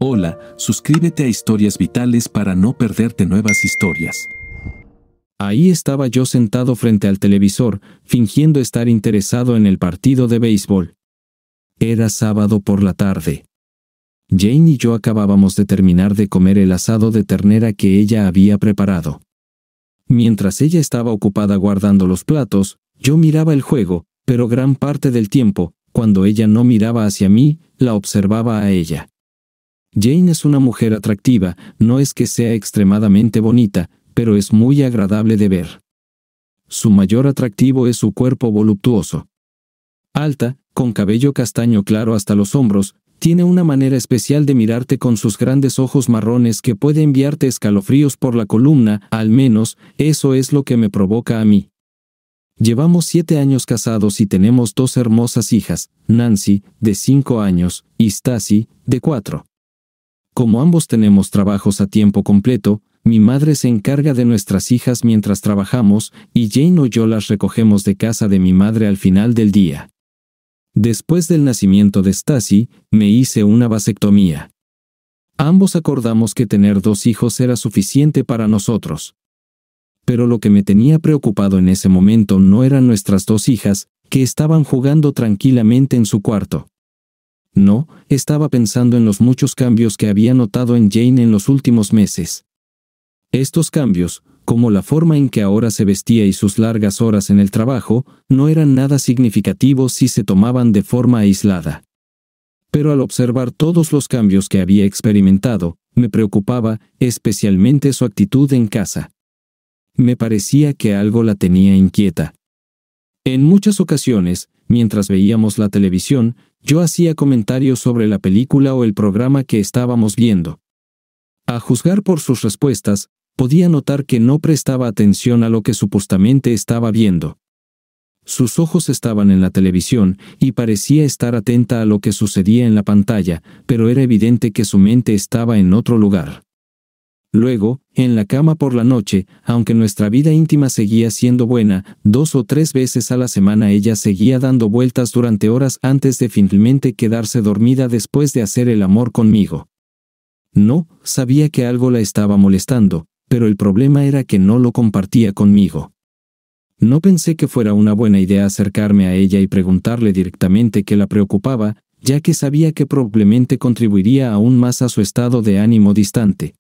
Hola, suscríbete a Historias Vitales para no perderte nuevas historias. Ahí estaba yo sentado frente al televisor, fingiendo estar interesado en el partido de béisbol. Era sábado por la tarde. Jane y yo acabábamos de terminar de comer el asado de ternera que ella había preparado. Mientras ella estaba ocupada guardando los platos, yo miraba el juego, pero gran parte del tiempo, cuando ella no miraba hacia mí, la observaba a ella. Jane es una mujer atractiva, no es que sea extremadamente bonita, pero es muy agradable de ver. Su mayor atractivo es su cuerpo voluptuoso. Alta, con cabello castaño claro hasta los hombros, tiene una manera especial de mirarte con sus grandes ojos marrones que puede enviarte escalofríos por la columna, al menos, eso es lo que me provoca a mí. Llevamos 7 años casados y tenemos 2 hermosas hijas, Nancy, de 5 años, y Stacy, de 4. Como ambos tenemos trabajos a tiempo completo, mi madre se encarga de nuestras hijas mientras trabajamos, y Jane o yo las recogemos de casa de mi madre al final del día. Después del nacimiento de Stacy, me hice una vasectomía. Ambos acordamos que tener 2 hijos era suficiente para nosotros. Pero lo que me tenía preocupado en ese momento no eran nuestras 2 hijas, que estaban jugando tranquilamente en su cuarto. No, estaba pensando en los muchos cambios que había notado en Jane en los últimos meses. Estos cambios, como la forma en que ahora se vestía y sus largas horas en el trabajo, no eran nada significativos si se tomaban de forma aislada. Pero al observar todos los cambios que había experimentado, me preocupaba, especialmente su actitud en casa. Me parecía que algo la tenía inquieta. En muchas ocasiones, mientras veíamos la televisión, yo hacía comentarios sobre la película o el programa que estábamos viendo. A juzgar por sus respuestas, podía notar que no prestaba atención a lo que supuestamente estaba viendo. Sus ojos estaban en la televisión y parecía estar atenta a lo que sucedía en la pantalla, pero era evidente que su mente estaba en otro lugar. Luego, en la cama por la noche, aunque nuestra vida íntima seguía siendo buena, 2 o 3 veces a la semana ella seguía dando vueltas durante horas antes de finalmente quedarse dormida después de hacer el amor conmigo. No, sabía que algo la estaba molestando, pero el problema era que no lo compartía conmigo. No pensé que fuera una buena idea acercarme a ella y preguntarle directamente qué la preocupaba, ya que sabía que probablemente contribuiría aún más a su estado de ánimo distante.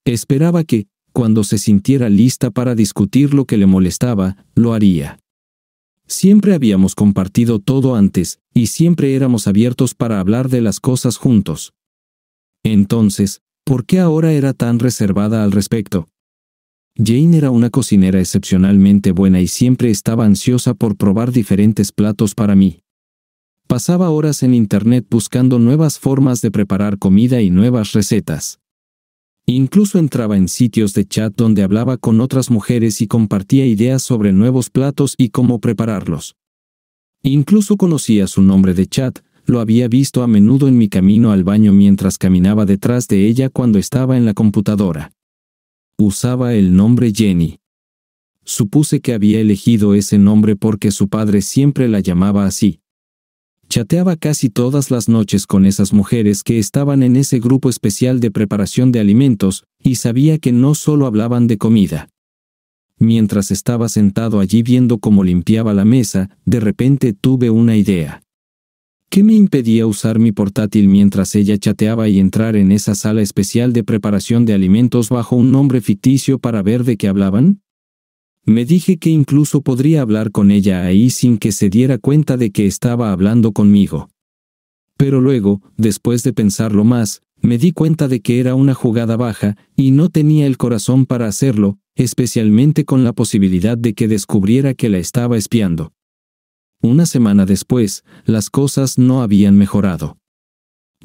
Esperaba que, cuando se sintiera lista para discutir lo que le molestaba, lo haría. Siempre habíamos compartido todo antes, y siempre éramos abiertos para hablar de las cosas juntos. Entonces, ¿por qué ahora era tan reservada al respecto? Jane era una cocinera excepcionalmente buena y siempre estaba ansiosa por probar diferentes platos para mí. Pasaba horas en internet buscando nuevas formas de preparar comida y nuevas recetas. Incluso entraba en sitios de chat donde hablaba con otras mujeres y compartía ideas sobre nuevos platos y cómo prepararlos. Incluso conocía su nombre de chat, lo había visto a menudo en mi camino al baño mientras caminaba detrás de ella cuando estaba en la computadora. Usaba el nombre Jenny. Supuse que había elegido ese nombre porque su padre siempre la llamaba así. Chateaba casi todas las noches con esas mujeres que estaban en ese grupo especial de preparación de alimentos, y sabía que no solo hablaban de comida. Mientras estaba sentado allí viendo cómo limpiaba la mesa, de repente tuve una idea. ¿Qué me impedía usar mi portátil mientras ella chateaba y entrar en esa sala especial de preparación de alimentos bajo un nombre ficticio para ver de qué hablaban? Me dije que incluso podría hablar con ella ahí sin que se diera cuenta de que estaba hablando conmigo. Pero luego, después de pensarlo más, me di cuenta de que era una jugada baja, y no tenía el corazón para hacerlo, especialmente con la posibilidad de que descubriera que la estaba espiando. Una semana después, las cosas no habían mejorado.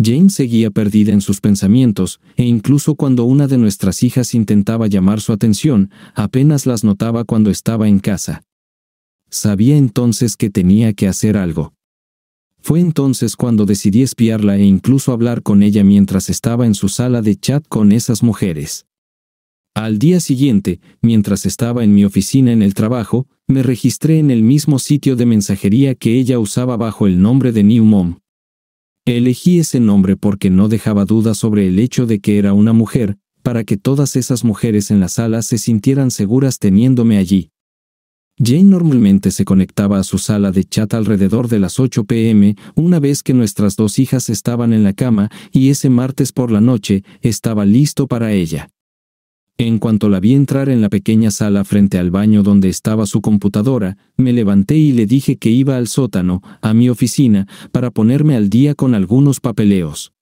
Jane seguía perdida en sus pensamientos, e incluso cuando una de nuestras hijas intentaba llamar su atención, apenas las notaba cuando estaba en casa. Sabía entonces que tenía que hacer algo. Fue entonces cuando decidí espiarla e incluso hablar con ella mientras estaba en su sala de chat con esas mujeres. Al día siguiente, mientras estaba en mi oficina en el trabajo, me registré en el mismo sitio de mensajería que ella usaba bajo el nombre de New Mom. Elegí ese nombre porque no dejaba duda sobre el hecho de que era una mujer, para que todas esas mujeres en la sala se sintieran seguras teniéndome allí. Jane normalmente se conectaba a su sala de chat alrededor de las 8 p.m., una vez que nuestras 2 hijas estaban en la cama, y ese martes por la noche estaba listo para ella. En cuanto la vi entrar en la pequeña sala frente al baño donde estaba su computadora, me levanté y le dije que iba al sótano, a mi oficina, para ponerme al día con algunos papeleos.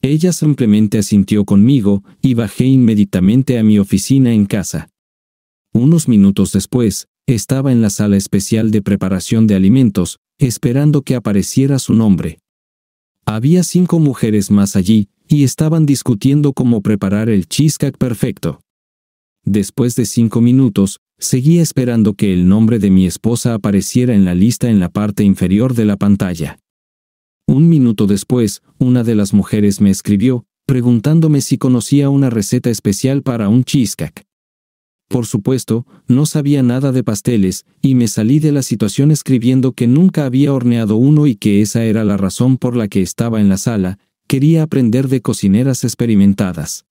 Ella simplemente asintió conmigo, y bajé inmediatamente a mi oficina en casa. Unos minutos después, estaba en la sala especial de preparación de alimentos, esperando que apareciera su nombre. Había 5 mujeres más allí, y estaban discutiendo cómo preparar el cheesecake perfecto. Después de 5 minutos, seguía esperando que el nombre de mi esposa apareciera en la lista en la parte inferior de la pantalla. Un minuto después, una de las mujeres me escribió, preguntándome si conocía una receta especial para un cheesecake. Por supuesto, no sabía nada de pasteles, y me salí de la situación escribiendo que nunca había horneado uno y que esa era la razón por la que estaba en la sala. Quería aprender de cocineras experimentadas.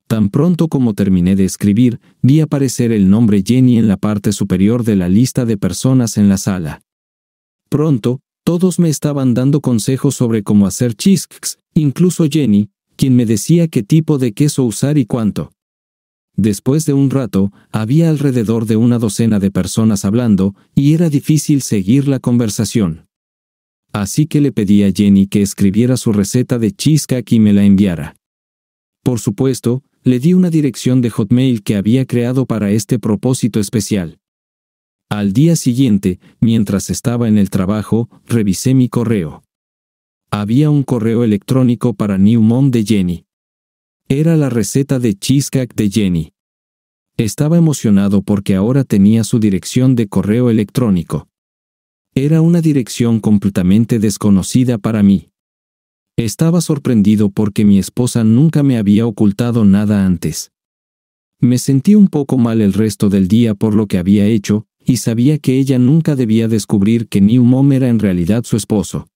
Tan pronto como terminé de escribir, vi aparecer el nombre Jenny en la parte superior de la lista de personas en la sala. Pronto, todos me estaban dando consejos sobre cómo hacer cheesecakes, incluso Jenny, quien me decía qué tipo de queso usar y cuánto. Después de un rato, había alrededor de una docena de personas hablando, y era difícil seguir la conversación. Así que le pedí a Jenny que escribiera su receta de cheesecake y me la enviara. Por supuesto, le di una dirección de Hotmail que había creado para este propósito especial. Al día siguiente, mientras estaba en el trabajo, revisé mi correo. Había un correo electrónico para New Mom de Jenny. Era la receta de cheesecake de Jenny. Estaba emocionado porque ahora tenía su dirección de correo electrónico. Era una dirección completamente desconocida para mí. Estaba sorprendido porque mi esposa nunca me había ocultado nada antes. Me sentí un poco mal el resto del día por lo que había hecho, y sabía que ella nunca debía descubrir que New Mom era en realidad su esposo.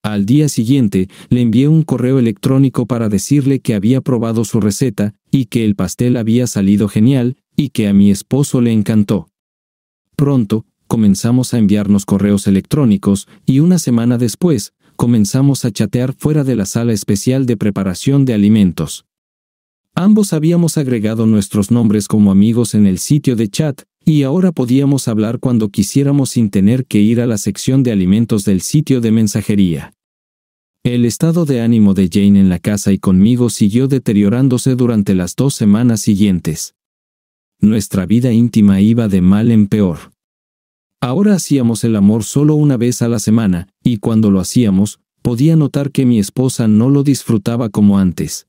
Al día siguiente, le envié un correo electrónico para decirle que había probado su receta, y que el pastel había salido genial, y que a mi esposo le encantó. Pronto, comenzamos a enviarnos correos electrónicos, y una semana después, comenzamos a chatear fuera de la sala especial de preparación de alimentos. Ambos habíamos agregado nuestros nombres como amigos en el sitio de chat, y ahora podíamos hablar cuando quisiéramos sin tener que ir a la sección de alimentos del sitio de mensajería. El estado de ánimo de Jane en la casa y conmigo siguió deteriorándose durante las 2 semanas siguientes. Nuestra vida íntima iba de mal en peor. Ahora hacíamos el amor solo una vez a la semana, y cuando lo hacíamos, podía notar que mi esposa no lo disfrutaba como antes.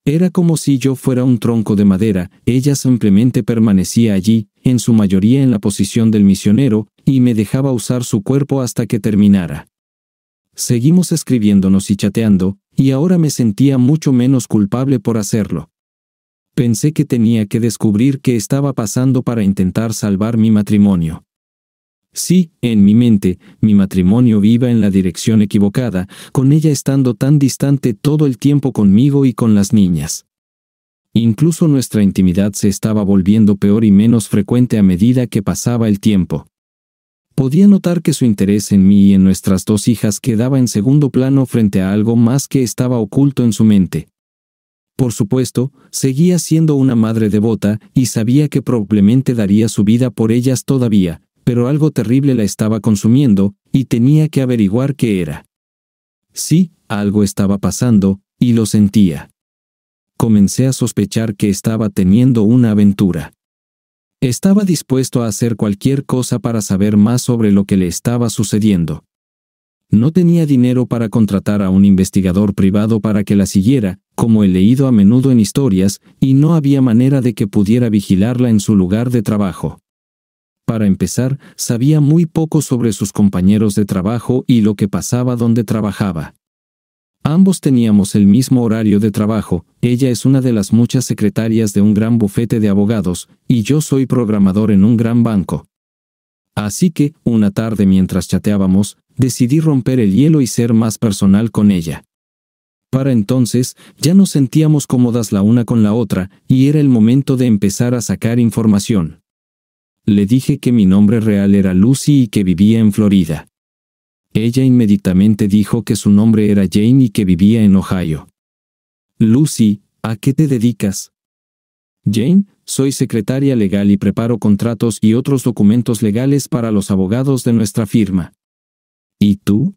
Era como si yo fuera un tronco de madera, ella simplemente permanecía allí, en su mayoría en la posición del misionero, y me dejaba usar su cuerpo hasta que terminara. Seguimos escribiéndonos y chateando, y ahora me sentía mucho menos culpable por hacerlo. Pensé que tenía que descubrir qué estaba pasando para intentar salvar mi matrimonio. Sí, en mi mente, mi matrimonio iba en la dirección equivocada, con ella estando tan distante todo el tiempo conmigo y con las niñas. Incluso nuestra intimidad se estaba volviendo peor y menos frecuente a medida que pasaba el tiempo. Podía notar que su interés en mí y en nuestras 2 hijas quedaba en segundo plano frente a algo más que estaba oculto en su mente. Por supuesto, seguía siendo una madre devota y sabía que probablemente daría su vida por ellas todavía, pero algo terrible la estaba consumiendo, y tenía que averiguar qué era. Sí, algo estaba pasando, y lo sentía. Comencé a sospechar que estaba teniendo una aventura. Estaba dispuesto a hacer cualquier cosa para saber más sobre lo que le estaba sucediendo. No tenía dinero para contratar a un investigador privado para que la siguiera, como he leído a menudo en historias, y no había manera de que pudiera vigilarla en su lugar de trabajo. Para empezar, sabía muy poco sobre sus compañeros de trabajo y lo que pasaba donde trabajaba. Ambos teníamos el mismo horario de trabajo, ella es una de las muchas secretarias de un gran bufete de abogados, y yo soy programador en un gran banco. Así que, una tarde mientras chateábamos, decidí romper el hielo y ser más personal con ella. Para entonces, ya nos sentíamos cómodas la una con la otra, y era el momento de empezar a sacar información. Le dije que mi nombre real era Lucy y que vivía en Florida. Ella inmediatamente dijo que su nombre era Jane y que vivía en Ohio. Lucy, ¿a qué te dedicas? Jane, soy secretaria legal y preparo contratos y otros documentos legales para los abogados de nuestra firma. ¿Y tú?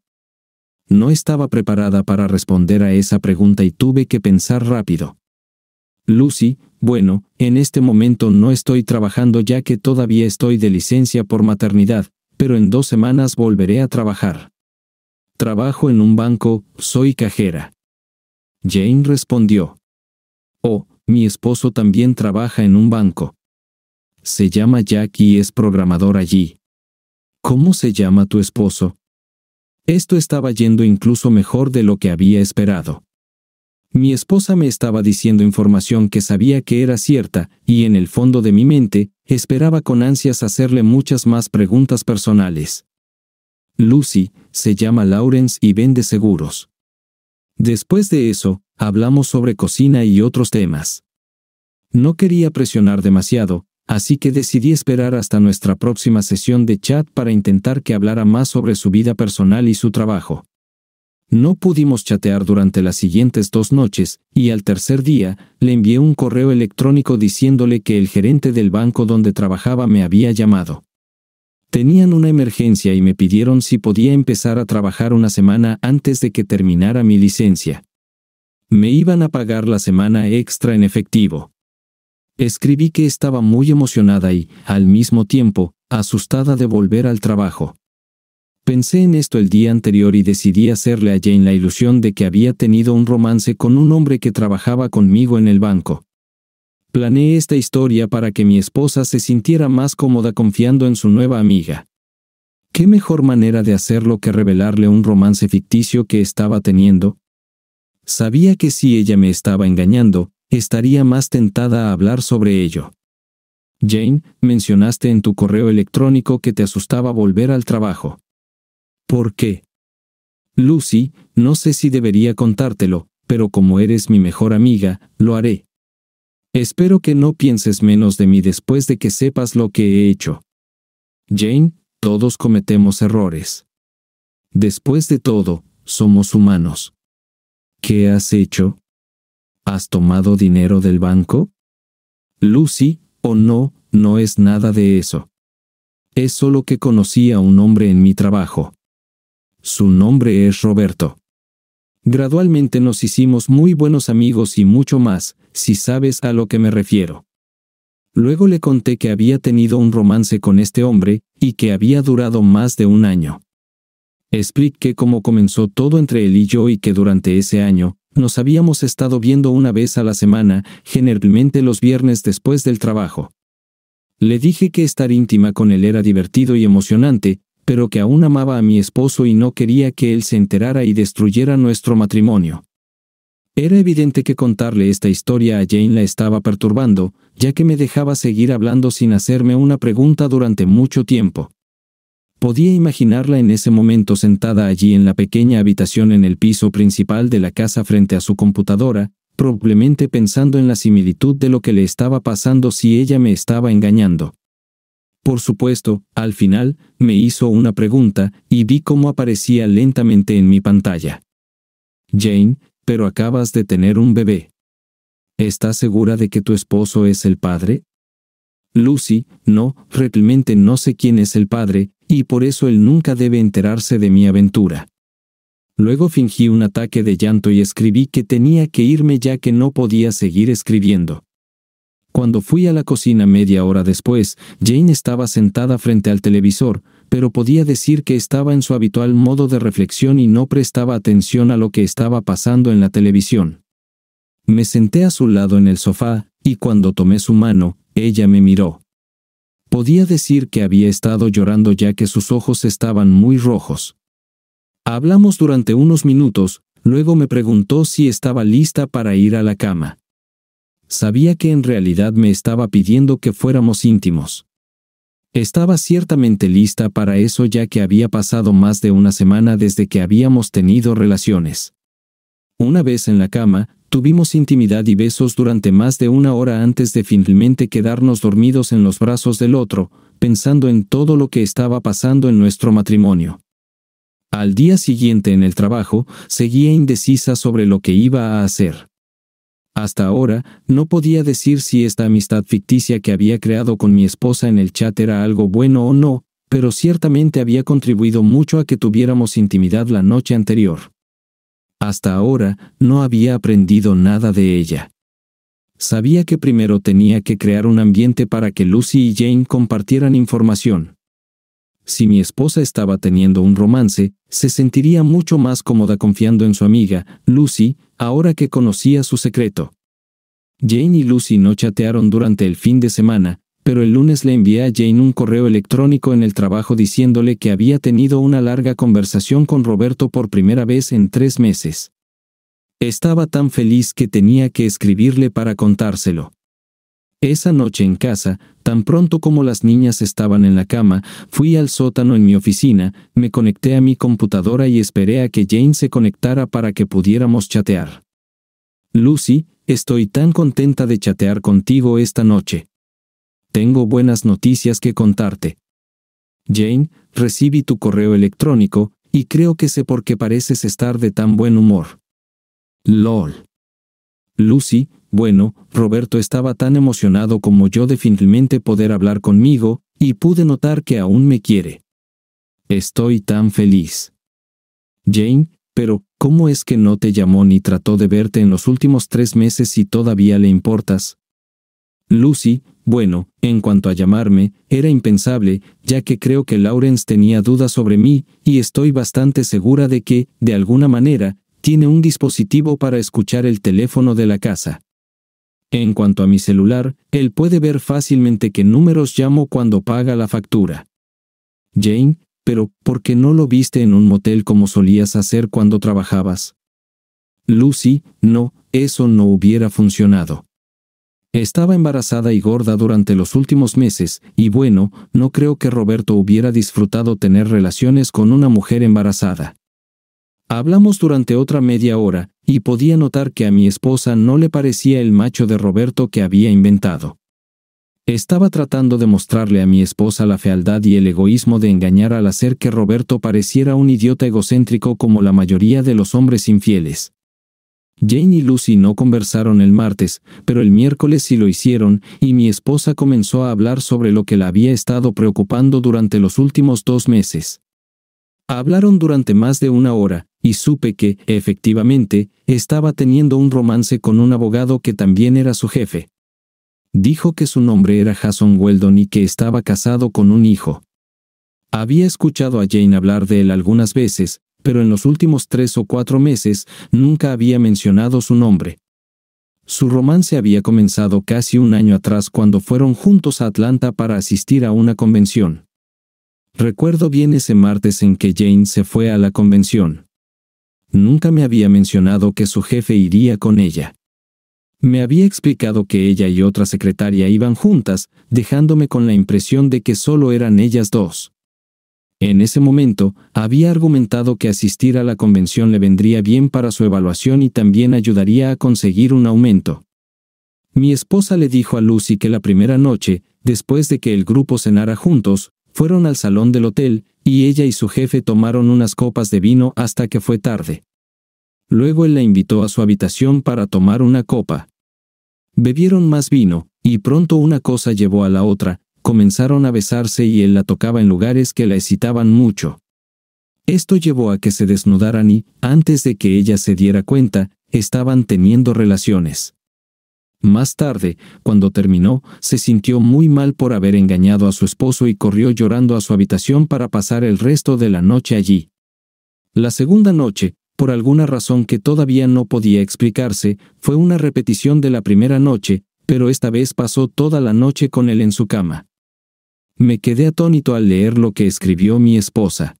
No estaba preparada para responder a esa pregunta y tuve que pensar rápido. Lucy, bueno, en este momento no estoy trabajando ya que todavía estoy de licencia por maternidad, pero en 2 semanas volveré a trabajar. Trabajo en un banco, soy cajera. Jane respondió. Oh, mi esposo también trabaja en un banco. Se llama Jack y es programador allí. ¿Cómo se llama tu esposo? Esto estaba yendo incluso mejor de lo que había esperado. Mi esposa me estaba diciendo información que sabía que era cierta, y en el fondo de mi mente, esperaba con ansias hacerle muchas más preguntas personales. Lucy, se llama Lawrence y vende seguros. Después de eso, hablamos sobre cocina y otros temas. No quería presionar demasiado, así que decidí esperar hasta nuestra próxima sesión de chat para intentar que hablara más sobre su vida personal y su trabajo. No pudimos chatear durante las siguientes 2 noches, y al tercer día, le envié un correo electrónico diciéndole que el gerente del banco donde trabajaba me había llamado. Tenían una emergencia y me pidieron si podía empezar a trabajar una semana antes de que terminara mi licencia. Me iban a pagar la semana extra en efectivo. Escribí que estaba muy emocionada y, al mismo tiempo, asustada de volver al trabajo. Pensé en esto el día anterior y decidí hacerle a Jane la ilusión de que había tenido un romance con un hombre que trabajaba conmigo en el banco. Planeé esta historia para que mi esposa se sintiera más cómoda confiando en su nueva amiga. ¿Qué mejor manera de hacerlo que revelarle un romance ficticio que estaba teniendo? Sabía que si ella me estaba engañando, estaría más tentada a hablar sobre ello. Jane, mencionaste en tu correo electrónico que te asustaba volver al trabajo. ¿Por qué? Lucy, no sé si debería contártelo, pero como eres mi mejor amiga, lo haré. Espero que no pienses menos de mí después de que sepas lo que he hecho. Jane, todos cometemos errores. Después de todo, somos humanos. ¿Qué has hecho? ¿Has tomado dinero del banco? Lucy, no, no es nada de eso. Es solo que conocí a un hombre en mi trabajo. Su nombre es Roberto. Gradualmente nos hicimos muy buenos amigos y mucho más, si sabes a lo que me refiero. Luego le conté que había tenido un romance con este hombre, y que había durado más de 1 año. Expliqué cómo comenzó todo entre él y yo y que durante ese año, nos habíamos estado viendo una vez a la semana, generalmente los viernes después del trabajo. Le dije que estar íntima con él era divertido y emocionante, pero que aún amaba a mi esposo y no quería que él se enterara y destruyera nuestro matrimonio. Era evidente que contarle esta historia a Jane la estaba perturbando, ya que me dejaba seguir hablando sin hacerme una pregunta durante mucho tiempo. Podía imaginarla en ese momento sentada allí en la pequeña habitación en el piso principal de la casa frente a su computadora, probablemente pensando en la similitud de lo que le estaba pasando si ella me estaba engañando. Por supuesto, al final, me hizo una pregunta, y vi cómo aparecía lentamente en mi pantalla. Jane, pero acabas de tener un bebé. ¿Estás segura de que tu esposo es el padre? Lucy, no, realmente no sé quién es el padre, y por eso él nunca debe enterarse de mi aventura. Luego fingí un ataque de llanto y escribí que tenía que irme ya que no podía seguir escribiendo. Cuando fui a la cocina media hora después, Jane estaba sentada frente al televisor, pero podía decir que estaba en su habitual modo de reflexión y no prestaba atención a lo que estaba pasando en la televisión. Me senté a su lado en el sofá, y cuando tomé su mano, ella me miró. Podía decir que había estado llorando ya que sus ojos estaban muy rojos. Hablamos durante unos minutos, luego me preguntó si estaba lista para ir a la cama. Sabía que en realidad me estaba pidiendo que fuéramos íntimos. Estaba ciertamente lista para eso, ya que había pasado más de una semana desde que habíamos tenido relaciones. Una vez en la cama, tuvimos intimidad y besos durante más de una hora antes de finalmente quedarnos dormidos en los brazos del otro, pensando en todo lo que estaba pasando en nuestro matrimonio. Al día siguiente en el trabajo, seguía indecisa sobre lo que iba a hacer. Hasta ahora, no podía decir si esta amistad ficticia que había creado con mi esposa en el chat era algo bueno o no, pero ciertamente había contribuido mucho a que tuviéramos intimidad la noche anterior. Hasta ahora, no había aprendido nada de ella. Sabía que primero tenía que crear un ambiente para que Lucy y Jane compartieran información. Si mi esposa estaba teniendo un romance, se sentiría mucho más cómoda confiando en su amiga, Lucy, ahora que conocía su secreto. Jane y Lucy no chatearon durante el fin de semana, pero el lunes le envié a Jane un correo electrónico en el trabajo diciéndole que había tenido una larga conversación con Roberto por primera vez en 3 meses. Estaba tan feliz que tenía que escribirle para contárselo. Esa noche en casa, tan pronto como las niñas estaban en la cama, fui al sótano en mi oficina, me conecté a mi computadora y esperé a que Jane se conectara para que pudiéramos chatear. Lucy, estoy tan contenta de chatear contigo esta noche. Tengo buenas noticias que contarte. Jane, recibí tu correo electrónico, y creo que sé por qué pareces estar de tan buen humor. LOL. Lucy, bueno, Roberto estaba tan emocionado como yo de finalmente poder hablar conmigo, y pude notar que aún me quiere. Estoy tan feliz. Jane, pero, ¿cómo es que no te llamó ni trató de verte en los últimos 3 meses si todavía le importas? Lucy, bueno, en cuanto a llamarme, era impensable, ya que creo que Lawrence tenía dudas sobre mí, y estoy bastante segura de que, de alguna manera, tiene un dispositivo para escuchar el teléfono de la casa. En cuanto a mi celular, él puede ver fácilmente qué números llamo cuando paga la factura. Jane, pero, ¿por qué no lo viste en un motel como solías hacer cuando trabajabas? Lucy, no, eso no hubiera funcionado. Estaba embarazada y gorda durante los últimos meses, y bueno, no creo que Roberto hubiera disfrutado tener relaciones con una mujer embarazada. Hablamos durante otra media hora, y podía notar que a mi esposa no le parecía el macho de Roberto que había inventado. Estaba tratando de mostrarle a mi esposa la fealdad y el egoísmo de engañar al hacer que Roberto pareciera un idiota egocéntrico como la mayoría de los hombres infieles. Jane y Lucy no conversaron el martes, pero el miércoles sí lo hicieron, y mi esposa comenzó a hablar sobre lo que la había estado preocupando durante los últimos 2 meses. Hablaron durante más de una hora, y supe que, efectivamente, estaba teniendo un romance con un abogado que también era su jefe. Dijo que su nombre era Jason Weldon y que estaba casado con un hijo. Había escuchado a Jane hablar de él algunas veces, pero en los últimos 3 o 4 meses nunca había mencionado su nombre. Su romance había comenzado casi un año atrás cuando fueron juntos a Atlanta para asistir a una convención. Recuerdo bien ese martes en que Jane se fue a la convención. Nunca me había mencionado que su jefe iría con ella. Me había explicado que ella y otra secretaria iban juntas, dejándome con la impresión de que solo eran ellas dos. En ese momento, había argumentado que asistir a la convención le vendría bien para su evaluación y también ayudaría a conseguir un aumento. Mi esposa le dijo a Lucy que la primera noche, después de que el grupo cenara juntos, fueron al salón del hotel, y ella y su jefe tomaron unas copas de vino hasta que fue tarde. Luego él la invitó a su habitación para tomar una copa. Bebieron más vino, y pronto una cosa llevó a la otra. Comenzaron a besarse y él la tocaba en lugares que la excitaban mucho. Esto llevó a que se desnudaran y, antes de que ella se diera cuenta, estaban teniendo relaciones. Más tarde, cuando terminó, se sintió muy mal por haber engañado a su esposo y corrió llorando a su habitación para pasar el resto de la noche allí. La segunda noche, por alguna razón que todavía no podía explicarse, fue una repetición de la primera noche, pero esta vez pasó toda la noche con él en su cama. Me quedé atónito al leer lo que escribió mi esposa.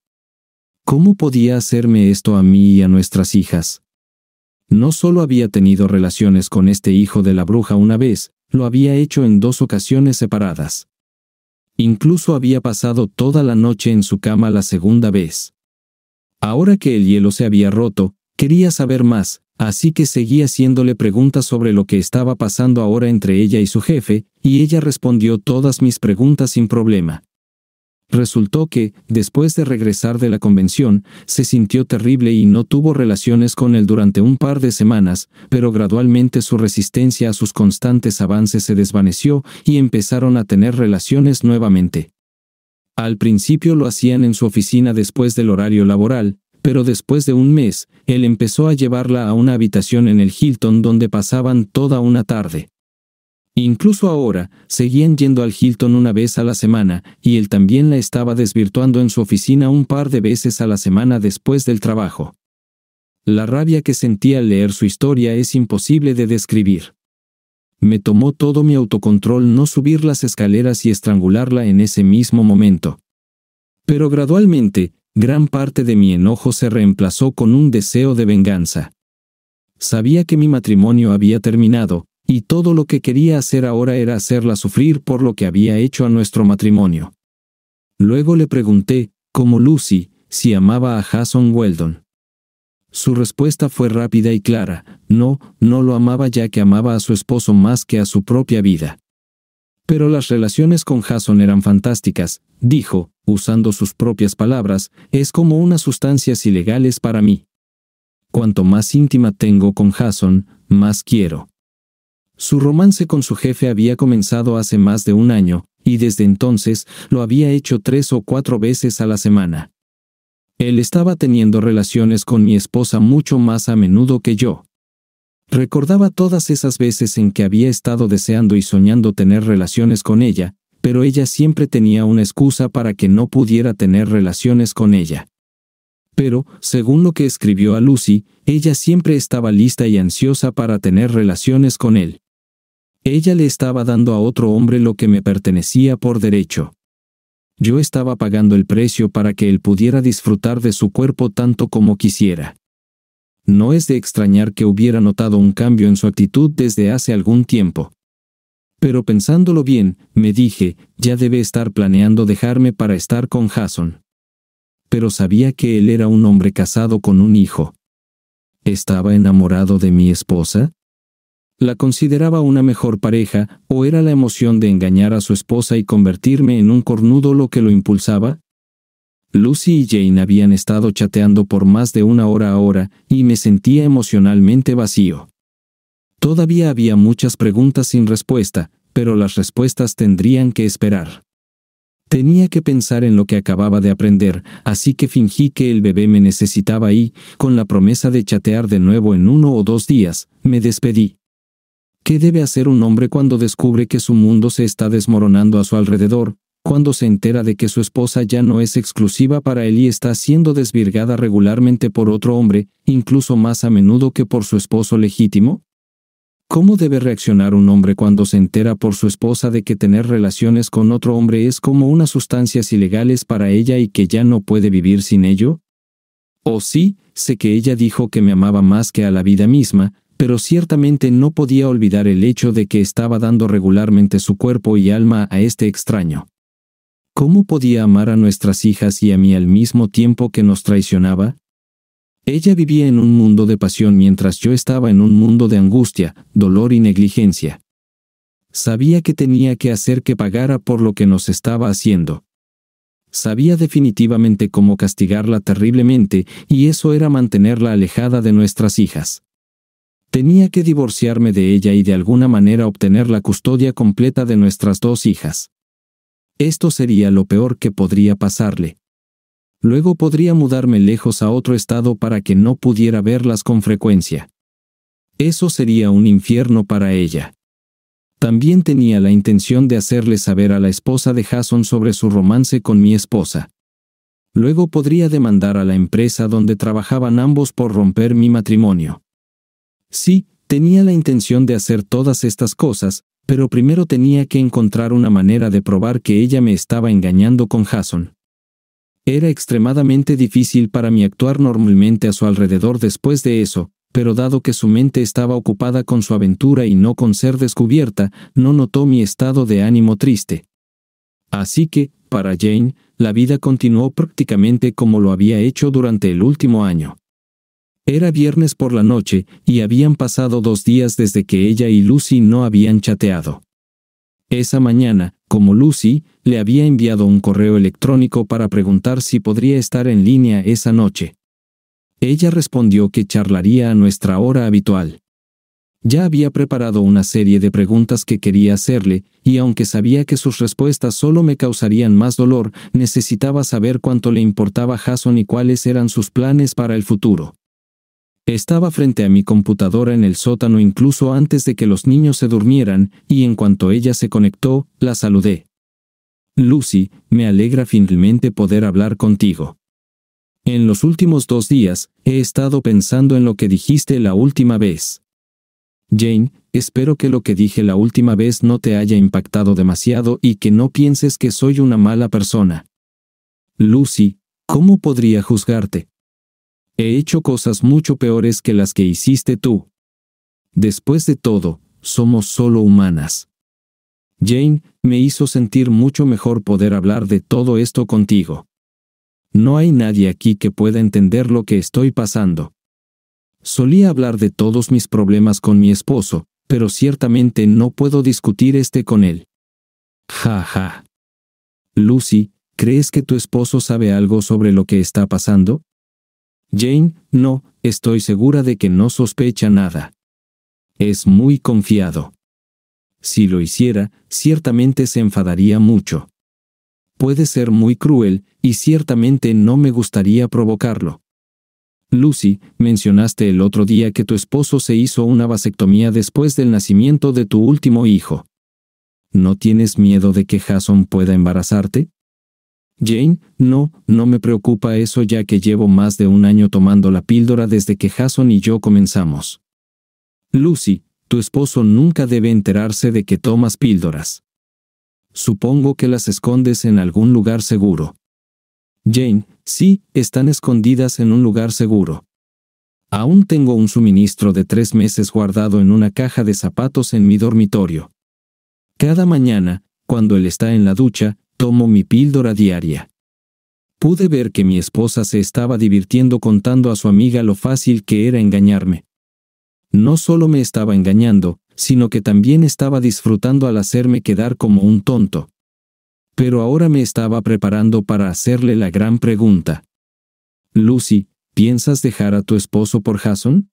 ¿Cómo podía hacerme esto a mí y a nuestras hijas? No solo había tenido relaciones con este hijo de la bruja una vez, lo había hecho en 2 ocasiones separadas. Incluso había pasado toda la noche en su cama la segunda vez. Ahora que el hielo se había roto, quería saber más, así que seguí haciéndole preguntas sobre lo que estaba pasando ahora entre ella y su jefe, y ella respondió todas mis preguntas sin problema. Resultó que, después de regresar de la convención, se sintió terrible y no tuvo relaciones con él durante un par de semanas, pero gradualmente su resistencia a sus constantes avances se desvaneció y empezaron a tener relaciones nuevamente. Al principio lo hacían en su oficina después del horario laboral, pero después de un mes, él empezó a llevarla a una habitación en el Hilton donde pasaban toda una tarde. Incluso ahora, seguían yendo al Hilton una vez a la semana, y él también la estaba desvirtuando en su oficina un par de veces a la semana después del trabajo. La rabia que sentía al leer su historia es imposible de describir. Me tomó todo mi autocontrol no subir las escaleras y estrangularla en ese mismo momento. Pero gradualmente, gran parte de mi enojo se reemplazó con un deseo de venganza. Sabía que mi matrimonio había terminado, y todo lo que quería hacer ahora era hacerla sufrir por lo que había hecho a nuestro matrimonio. Luego le pregunté, como Lucy, si amaba a Jason Weldon. Su respuesta fue rápida y clara: no lo amaba, ya que amaba a su esposo más que a su propia vida. Pero las relaciones con Jason eran fantásticas, dijo, usando sus propias palabras, es como unas sustancias ilegales para mí. Cuanto más íntima tengo con Jason, más quiero. Su romance con su jefe había comenzado hace más de un año, y desde entonces lo había hecho 3 o 4 veces a la semana. Él estaba teniendo relaciones con mi esposa mucho más a menudo que yo. Recordaba todas esas veces en que había estado deseando y soñando tener relaciones con ella, pero ella siempre tenía una excusa para que no pudiera tener relaciones con ella. Pero, según lo que escribió a Lucy, ella siempre estaba lista y ansiosa para tener relaciones con él. Ella le estaba dando a otro hombre lo que me pertenecía por derecho. Yo estaba pagando el precio para que él pudiera disfrutar de su cuerpo tanto como quisiera. No es de extrañar que hubiera notado un cambio en su actitud desde hace algún tiempo. Pero pensándolo bien, me dije, ya debe estar planeando dejarme para estar con Jason. Pero sabía que él era un hombre casado con un hijo. ¿Estaba enamorado de mi esposa? ¿La consideraba una mejor pareja, o era la emoción de engañar a su esposa y convertirme en un cornudo lo que lo impulsaba? Lucy y Jane habían estado chateando por más de 1 hora ahora, y me sentía emocionalmente vacío. Todavía había muchas preguntas sin respuesta, pero las respuestas tendrían que esperar. Tenía que pensar en lo que acababa de aprender, así que fingí que el bebé me necesitaba y, con la promesa de chatear de nuevo en 1 o 2 días, me despedí. ¿Qué debe hacer un hombre cuando descubre que su mundo se está desmoronando a su alrededor, cuando se entera de que su esposa ya no es exclusiva para él y está siendo desvirgada regularmente por otro hombre, incluso más a menudo que por su esposo legítimo? ¿Cómo debe reaccionar un hombre cuando se entera por su esposa de que tener relaciones con otro hombre es como unas sustancias ilegales para ella y que ya no puede vivir sin ello? Oh sí, sé que ella dijo que me amaba más que a la vida misma, pero ciertamente no podía olvidar el hecho de que estaba dando regularmente su cuerpo y alma a este extraño. ¿Cómo podía amar a nuestras hijas y a mí al mismo tiempo que nos traicionaba? Ella vivía en un mundo de pasión mientras yo estaba en un mundo de angustia, dolor y negligencia. Sabía que tenía que hacer que pagara por lo que nos estaba haciendo. Sabía definitivamente cómo castigarla terriblemente, y eso era mantenerla alejada de nuestras hijas. Tenía que divorciarme de ella y de alguna manera obtener la custodia completa de nuestras 2 hijas. Esto sería lo peor que podría pasarle. Luego podría mudarme lejos a otro estado para que no pudiera verlas con frecuencia. Eso sería un infierno para ella. También tenía la intención de hacerle saber a la esposa de Jason sobre su romance con mi esposa. Luego podría demandar a la empresa donde trabajaban ambos por romper mi matrimonio. Sí, tenía la intención de hacer todas estas cosas, pero primero tenía que encontrar una manera de probar que ella me estaba engañando con Jason. Era extremadamente difícil para mí actuar normalmente a su alrededor después de eso, pero dado que su mente estaba ocupada con su aventura y no con ser descubierta, no notó mi estado de ánimo triste. Así que, para Jane, la vida continuó prácticamente como lo había hecho durante el último año. Era viernes por la noche, y habían pasado 2 días desde que ella y Lucy no habían chateado. Esa mañana, como Lucy, le había enviado un correo electrónico para preguntar si podría estar en línea esa noche. Ella respondió que charlaría a nuestra hora habitual. Ya había preparado una serie de preguntas que quería hacerle, y aunque sabía que sus respuestas solo me causarían más dolor, necesitaba saber cuánto le importaba Jason y cuáles eran sus planes para el futuro. Estaba frente a mi computadora en el sótano incluso antes de que los niños se durmieran, y en cuanto ella se conectó, la saludé. Lucy, me alegra finalmente poder hablar contigo. En los últimos 2 días, he estado pensando en lo que dijiste la última vez. Jane, espero que lo que dije la última vez no te haya impactado demasiado y que no pienses que soy una mala persona. Lucy, ¿cómo podría juzgarte? He hecho cosas mucho peores que las que hiciste tú. Después de todo, somos solo humanas. Jane, me hizo sentir mucho mejor poder hablar de todo esto contigo. No hay nadie aquí que pueda entender lo que estoy pasando. Solía hablar de todos mis problemas con mi esposo, pero ciertamente no puedo discutir con él. Ja ja. Lucy, ¿crees que tu esposo sabe algo sobre lo que está pasando? Jane, no, estoy segura de que no sospecha nada. Es muy confiado. Si lo hiciera, ciertamente se enfadaría mucho. Puede ser muy cruel, y ciertamente no me gustaría provocarlo. Lucy, mencionaste el otro día que tu esposo se hizo una vasectomía después del nacimiento de tu último hijo. ¿No tienes miedo de que Jason pueda embarazarte? Jane, no me preocupa eso ya que llevo más de 1 año tomando la píldora desde que Jason y yo comenzamos. Lucy, tu esposo nunca debe enterarse de que tomas píldoras. Supongo que las escondes en algún lugar seguro. Jane, sí, están escondidas en un lugar seguro. Aún tengo un suministro de 3 meses guardado en una caja de zapatos en mi dormitorio. Cada mañana, cuando él está en la ducha, tomo mi píldora diaria. Pude ver que mi esposa se estaba divirtiendo contando a su amiga lo fácil que era engañarme. No solo me estaba engañando, sino que también estaba disfrutando al hacerme quedar como un tonto. Pero ahora me estaba preparando para hacerle la gran pregunta. Lucy, ¿piensas dejar a tu esposo por Jason?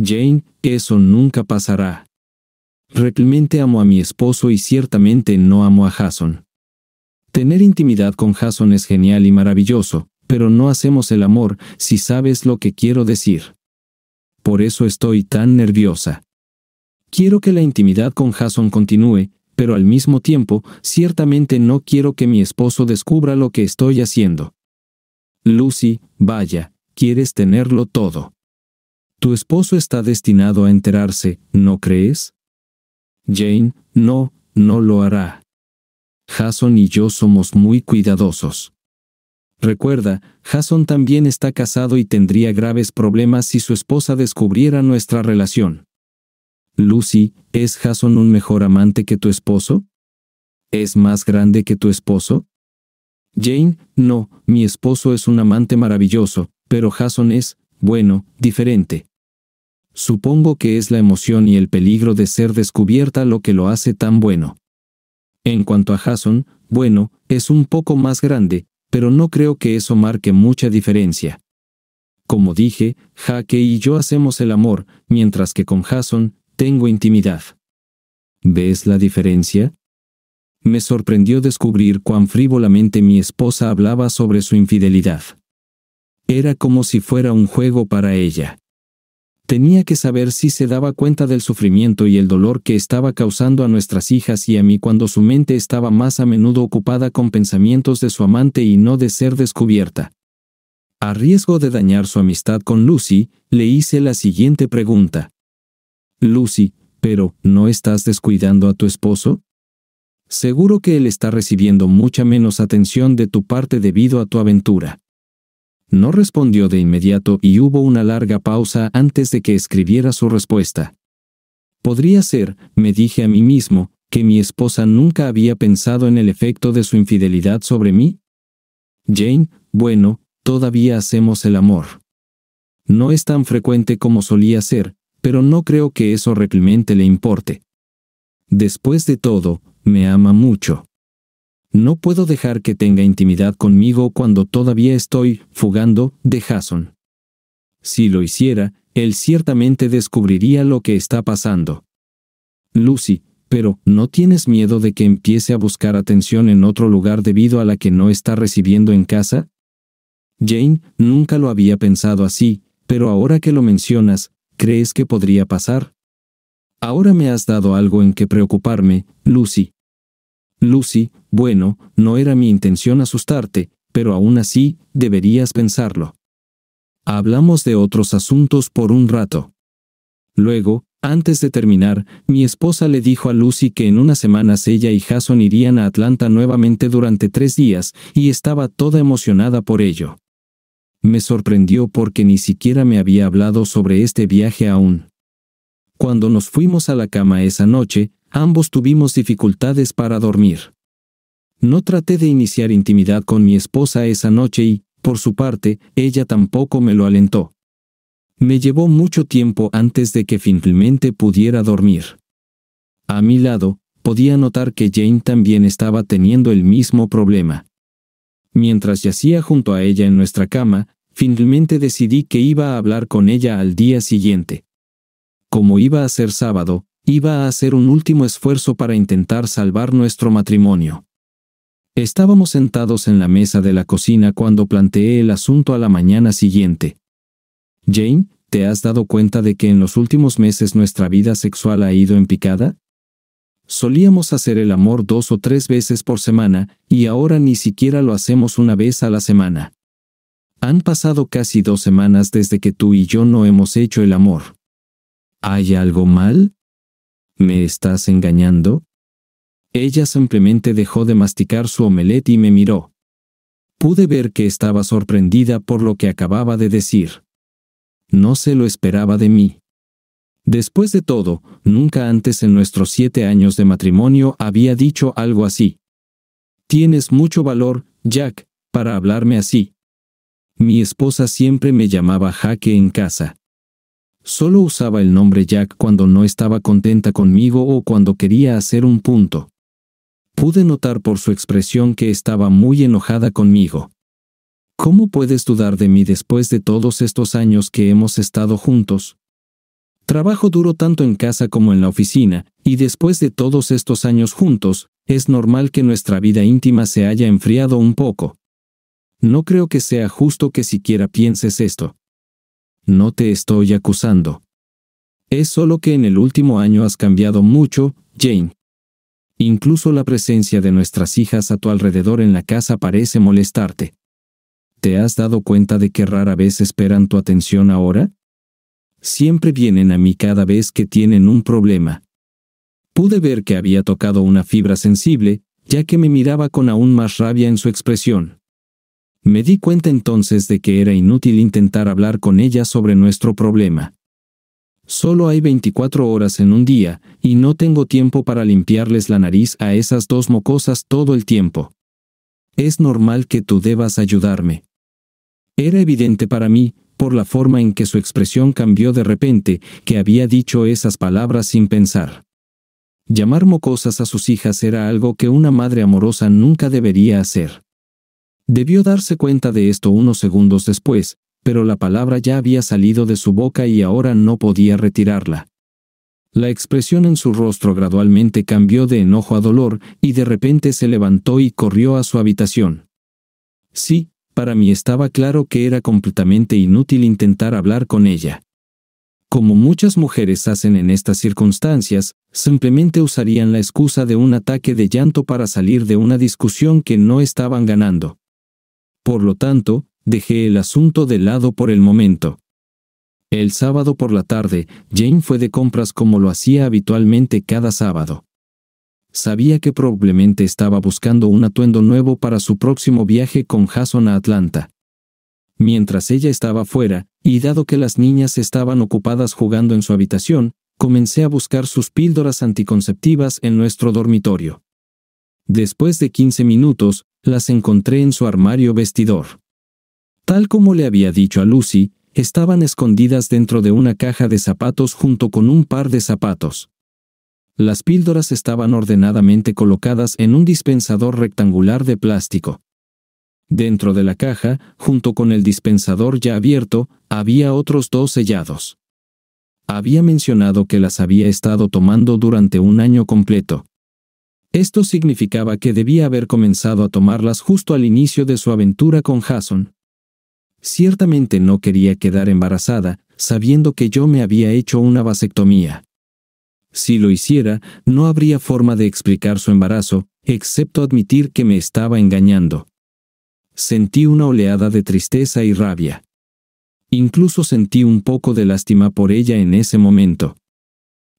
Jane, eso nunca pasará. Realmente amo a mi esposo y ciertamente no amo a Jason. Tener intimidad con Jason es genial y maravilloso, pero no hacemos el amor, si sabes lo que quiero decir. Por eso estoy tan nerviosa. Quiero que la intimidad con Jason continúe, pero al mismo tiempo, ciertamente no quiero que mi esposo descubra lo que estoy haciendo. Lucy, vaya, quieres tenerlo todo. Tu esposo está destinado a enterarse, ¿no crees? Jane, no lo hará. Jason y yo somos muy cuidadosos. Recuerda, Jason también está casado y tendría graves problemas si su esposa descubriera nuestra relación. Lucy, ¿es Jason un mejor amante que tu esposo? ¿Es más grande que tu esposo? Jane, no, mi esposo es un amante maravilloso, pero Jason es, bueno, diferente. Supongo que es la emoción y el peligro de ser descubierta lo que lo hace tan bueno. En cuanto a Jason, bueno, es un poco más grande, pero no creo que eso marque mucha diferencia. Como dije, Jake y yo hacemos el amor, mientras que con Jason, tengo intimidad. ¿Ves la diferencia? Me sorprendió descubrir cuán frívolamente mi esposa hablaba sobre su infidelidad. Era como si fuera un juego para ella. Tenía que saber si se daba cuenta del sufrimiento y el dolor que estaba causando a nuestras hijas y a mí cuando su mente estaba más a menudo ocupada con pensamientos de su amante y no de ser descubierta. A riesgo de dañar su amistad con Lucy, le hice la siguiente pregunta. Lucy, ¿pero no estás descuidando a tu esposo? Seguro que él está recibiendo mucha menos atención de tu parte debido a tu aventura. No respondió de inmediato y hubo una larga pausa antes de que escribiera su respuesta. Podría ser, me dije a mí mismo, ¿Que mi esposa nunca había pensado en el efecto de su infidelidad sobre mí? Jane, bueno, todavía hacemos el amor. No es tan frecuente como solía ser, pero no creo que eso realmente le importe. Después de todo, me ama mucho. No puedo dejar que tenga intimidad conmigo cuando todavía estoy fugando de Jason. Si lo hiciera, él ciertamente descubriría lo que está pasando. Lucy, pero ¿no tienes miedo de que empiece a buscar atención en otro lugar debido a la que no está recibiendo en casa? Jane, nunca lo había pensado así, pero ahora que lo mencionas, ¿crees que podría pasar? Ahora me has dado algo en que preocuparme, Lucy. Lucy, bueno, no era mi intención asustarte, pero aún así, deberías pensarlo. Hablamos de otros asuntos por un rato. Luego, antes de terminar, mi esposa le dijo a Lucy que en unas semanas ella y Jason irían a Atlanta nuevamente durante 3 días, y estaba toda emocionada por ello. Me sorprendió porque ni siquiera me había hablado sobre este viaje aún. Cuando nos fuimos a la cama esa noche, ambos tuvimos dificultades para dormir. No traté de iniciar intimidad con mi esposa esa noche y, por su parte, ella tampoco me lo alentó. Me llevó mucho tiempo antes de que finalmente pudiera dormir. A mi lado, podía notar que Jane también estaba teniendo el mismo problema. Mientras yacía junto a ella en nuestra cama, finalmente decidí que iba a hablar con ella al día siguiente. Como iba a ser sábado, iba a hacer un último esfuerzo para intentar salvar nuestro matrimonio. Estábamos sentados en la mesa de la cocina cuando planteé el asunto a la mañana siguiente. Jane, ¿te has dado cuenta de que en los últimos meses nuestra vida sexual ha ido en picada? Solíamos hacer el amor 2 o 3 veces por semana, y ahora ni siquiera lo hacemos una vez a la semana. Han pasado casi 2 semanas desde que tú y yo no hemos hecho el amor. ¿Hay algo mal? ¿Me estás engañando? Ella simplemente dejó de masticar su omelette y me miró. Pude ver que estaba sorprendida por lo que acababa de decir. No se lo esperaba de mí. Después de todo, nunca antes en nuestros 7 años de matrimonio había dicho algo así. Tienes mucho valor, Jack, para hablarme así. Mi esposa siempre me llamaba Jaque en casa. Solo usaba el nombre Jack cuando no estaba contenta conmigo o cuando quería hacer un punto. Pude notar por su expresión que estaba muy enojada conmigo. ¿Cómo puedes dudar de mí después de todos estos años que hemos estado juntos? Trabajo duro tanto en casa como en la oficina, y después de todos estos años juntos, es normal que nuestra vida íntima se haya enfriado un poco. No creo que sea justo que siquiera pienses esto. No te estoy acusando. Es solo que en el último año has cambiado mucho, Jane. Incluso la presencia de nuestras hijas a tu alrededor en la casa parece molestarte. ¿Te has dado cuenta de que rara vez esperan tu atención ahora? Siempre vienen a mí cada vez que tienen un problema. Pude ver que había tocado una fibra sensible, ya que me miraba con aún más rabia en su expresión. Me di cuenta entonces de que era inútil intentar hablar con ella sobre nuestro problema. Solo hay 24 horas en un día, y no tengo tiempo para limpiarles la nariz a esas 2 mocosas todo el tiempo. Es normal que tú debas ayudarme. Era evidente para mí, por la forma en que su expresión cambió de repente, que había dicho esas palabras sin pensar. Llamar mocosas a sus hijas era algo que una madre amorosa nunca debería hacer. Debió darse cuenta de esto unos segundos después, pero la palabra ya había salido de su boca y ahora no podía retirarla. La expresión en su rostro gradualmente cambió de enojo a dolor, y de repente se levantó y corrió a su habitación. Sí, para mí estaba claro que era completamente inútil intentar hablar con ella. Como muchas mujeres hacen en estas circunstancias, simplemente usarían la excusa de un ataque de llanto para salir de una discusión que no estaban ganando. Por lo tanto, dejé el asunto de lado por el momento. El sábado por la tarde, Jane fue de compras como lo hacía habitualmente cada sábado. Sabía que probablemente estaba buscando un atuendo nuevo para su próximo viaje con Jason a Atlanta. Mientras ella estaba fuera, y dado que las niñas estaban ocupadas jugando en su habitación, Comencé a buscar sus píldoras anticonceptivas en nuestro dormitorio. Después de 15 minutos, las encontré en su armario vestidor. Tal como le había dicho a Lucy, estaban escondidas dentro de una caja de zapatos junto con un par de zapatos. Las píldoras estaban ordenadamente colocadas en un dispensador rectangular de plástico. Dentro de la caja, junto con el dispensador ya abierto, había otros 2 sellados. Había mencionado que las había estado tomando durante un año completo. Esto significaba que debía haber comenzado a tomarlas justo al inicio de su aventura con Jason. Ciertamente no quería quedar embarazada, sabiendo que yo me había hecho una vasectomía. Si lo hiciera, no habría forma de explicar su embarazo, excepto admitir que me estaba engañando. Sentí una oleada de tristeza y rabia. Incluso sentí un poco de lástima por ella en ese momento.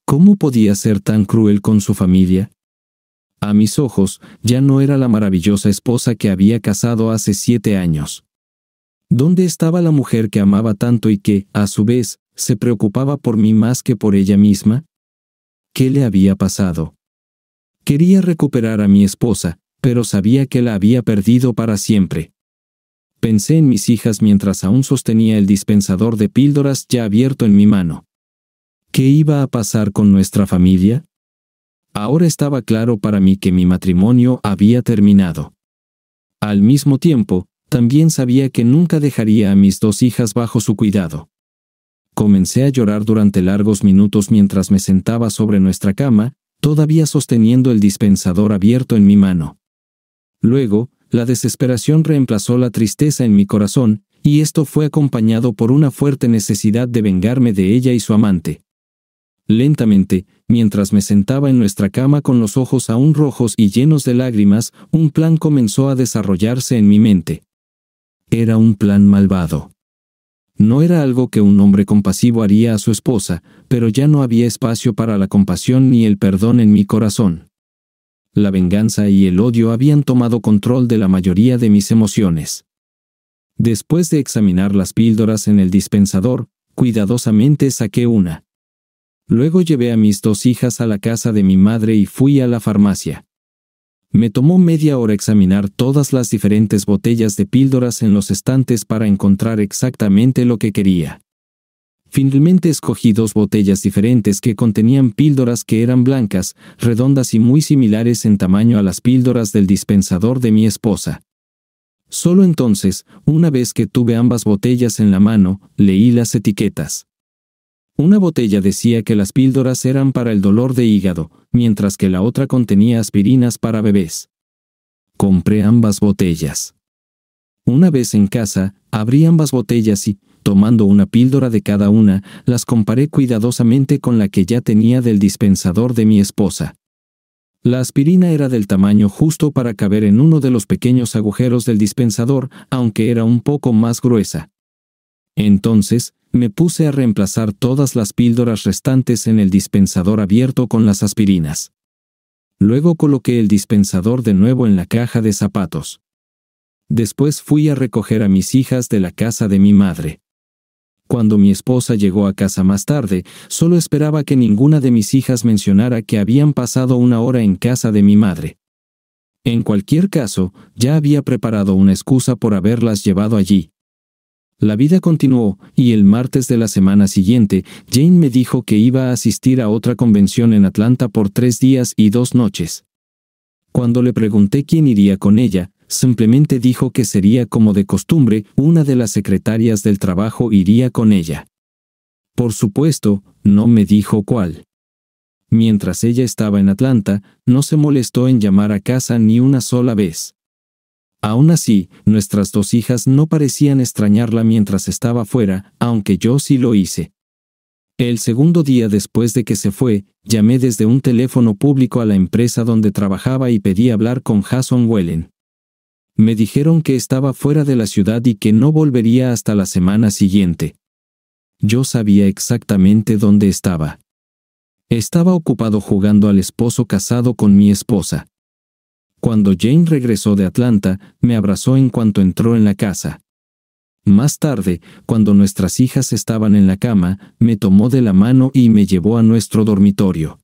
¿Cómo podía ser tan cruel con su familia? A mis ojos, ya no era la maravillosa esposa que había casado hace 7 años. ¿Dónde estaba la mujer que amaba tanto y que, a su vez, se preocupaba por mí más que por ella misma? ¿Qué le había pasado? Quería recuperar a mi esposa, pero sabía que la había perdido para siempre. Pensé en mis hijas mientras aún sostenía el dispensador de píldoras ya abierto en mi mano. ¿Qué iba a pasar con nuestra familia? Ahora estaba claro para mí que mi matrimonio había terminado. Al mismo tiempo, también sabía que nunca dejaría a mis 2 hijas bajo su cuidado. Comencé a llorar durante largos minutos mientras me sentaba sobre nuestra cama, todavía sosteniendo el dispensador abierto en mi mano. Luego, la desesperación reemplazó la tristeza en mi corazón, y esto fue acompañado por una fuerte necesidad de vengarme de ella y su amante. Lentamente, mientras me sentaba en nuestra cama con los ojos aún rojos y llenos de lágrimas, un plan comenzó a desarrollarse en mi mente. Era un plan malvado. No era algo que un hombre compasivo haría a su esposa, pero ya no había espacio para la compasión ni el perdón en mi corazón. La venganza y el odio habían tomado control de la mayoría de mis emociones. Después de examinar las píldoras en el dispensador, cuidadosamente saqué una. Luego llevé a mis 2 hijas a la casa de mi madre y fui a la farmacia. Me tomó media hora examinar todas las diferentes botellas de píldoras en los estantes para encontrar exactamente lo que quería. Finalmente escogí 2 botellas diferentes que contenían píldoras que eran blancas, redondas y muy similares en tamaño a las píldoras del dispensador de mi esposa. Solo entonces, una vez que tuve ambas botellas en la mano, leí las etiquetas. Una botella decía que las píldoras eran para el dolor de hígado, mientras que la otra contenía aspirinas para bebés. Compré ambas botellas. Una vez en casa, abrí ambas botellas y, tomando una píldora de cada una, las comparé cuidadosamente con la que ya tenía del dispensador de mi esposa. La aspirina era del tamaño justo para caber en uno de los pequeños agujeros del dispensador, aunque era un poco más gruesa. Entonces, me puse a reemplazar todas las píldoras restantes en el dispensador abierto con las aspirinas. Luego coloqué el dispensador de nuevo en la caja de zapatos. Después fui a recoger a mis hijas de la casa de mi madre. Cuando mi esposa llegó a casa más tarde, solo esperaba que ninguna de mis hijas mencionara que habían pasado una hora en casa de mi madre. En cualquier caso, ya había preparado una excusa por haberlas llevado allí. La vida continuó, y el martes de la semana siguiente, Jane me dijo que iba a asistir a otra convención en Atlanta por 3 días y 2 noches. Cuando le pregunté quién iría con ella, simplemente dijo que sería como de costumbre, una de las secretarias del trabajo iría con ella. Por supuesto, no me dijo cuál. Mientras ella estaba en Atlanta, no se molestó en llamar a casa ni una sola vez. Aún así, nuestras 2 hijas no parecían extrañarla mientras estaba fuera, aunque yo sí lo hice. El segundo día después de que se fue, llamé desde un teléfono público a la empresa donde trabajaba y pedí hablar con Jason Wellen. Me dijeron que estaba fuera de la ciudad y que no volvería hasta la semana siguiente. Yo sabía exactamente dónde estaba. Estaba ocupado jugando al esposo casado con mi esposa. Cuando Jane regresó de Atlanta, me abrazó en cuanto entró en la casa. Más tarde, cuando nuestras hijas estaban en la cama, me tomó de la mano y me llevó a nuestro dormitorio.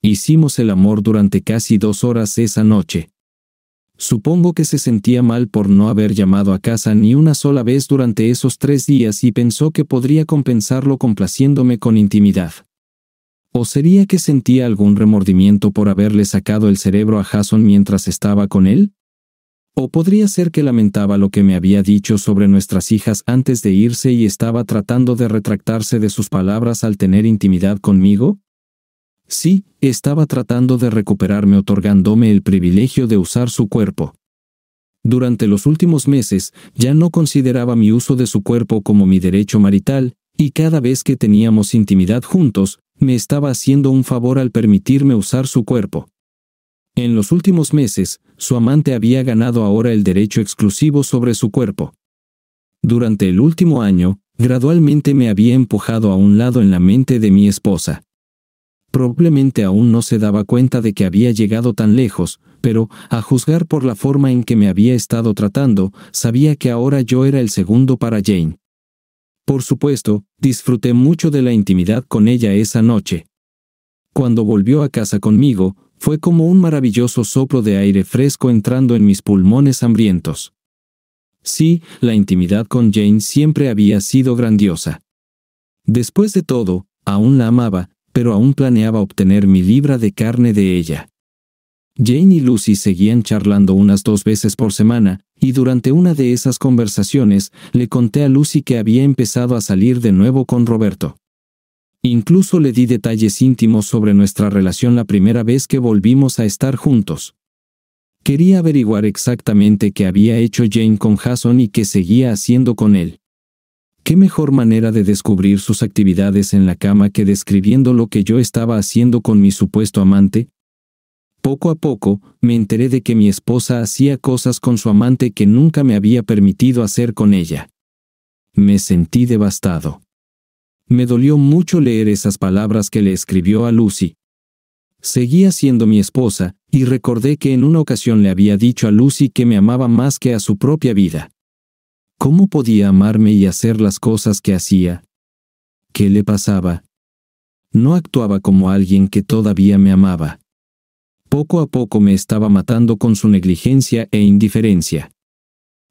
Hicimos el amor durante casi 2 horas esa noche. Supongo que se sentía mal por no haber llamado a casa ni una sola vez durante esos 3 días y pensó que podría compensarlo complaciéndome con intimidad. ¿O sería que sentía algún remordimiento por haberle sacado el cerebro a Jason mientras estaba con él? ¿O podría ser que lamentaba lo que me había dicho sobre nuestras hijas antes de irse y estaba tratando de retractarse de sus palabras al tener intimidad conmigo? Sí, estaba tratando de recuperarme otorgándome el privilegio de usar su cuerpo. Durante los últimos meses, ya no consideraba mi uso de su cuerpo como mi derecho marital, y cada vez que teníamos intimidad juntos, me estaba haciendo un favor al permitirme usar su cuerpo. En los últimos meses, su amante había ganado ahora el derecho exclusivo sobre su cuerpo. Durante el último año, gradualmente me había empujado a un lado en la mente de mi esposa. Probablemente aún no se daba cuenta de que había llegado tan lejos, pero, a juzgar por la forma en que me había estado tratando, sabía que ahora yo era el segundo para Jane. Por supuesto, disfruté mucho de la intimidad con ella esa noche. Cuando volvió a casa conmigo, fue como un maravilloso soplo de aire fresco entrando en mis pulmones hambrientos. Sí, la intimidad con Jane siempre había sido grandiosa. Después de todo, aún la amaba, pero aún planeaba obtener mi libra de carne de ella. Jane y Lucy seguían charlando unas 2 veces por semana, y durante una de esas conversaciones, le conté a Lucy que había empezado a salir de nuevo con Roberto. Incluso le di detalles íntimos sobre nuestra relación la primera vez que volvimos a estar juntos. Quería averiguar exactamente qué había hecho Jane con Jason y qué seguía haciendo con él. ¿Qué mejor manera de descubrir sus actividades en la cama que describiendo lo que yo estaba haciendo con mi supuesto amante? Poco a poco, me enteré de que mi esposa hacía cosas con su amante que nunca me había permitido hacer con ella. Me sentí devastado. Me dolió mucho leer esas palabras que le escribió a Lucy. Seguía siendo mi esposa, y recordé que en una ocasión le había dicho a Lucy que me amaba más que a su propia vida. ¿Cómo podía amarme y hacer las cosas que hacía? ¿Qué le pasaba? No actuaba como alguien que todavía me amaba. Poco a poco me estaba matando con su negligencia e indiferencia.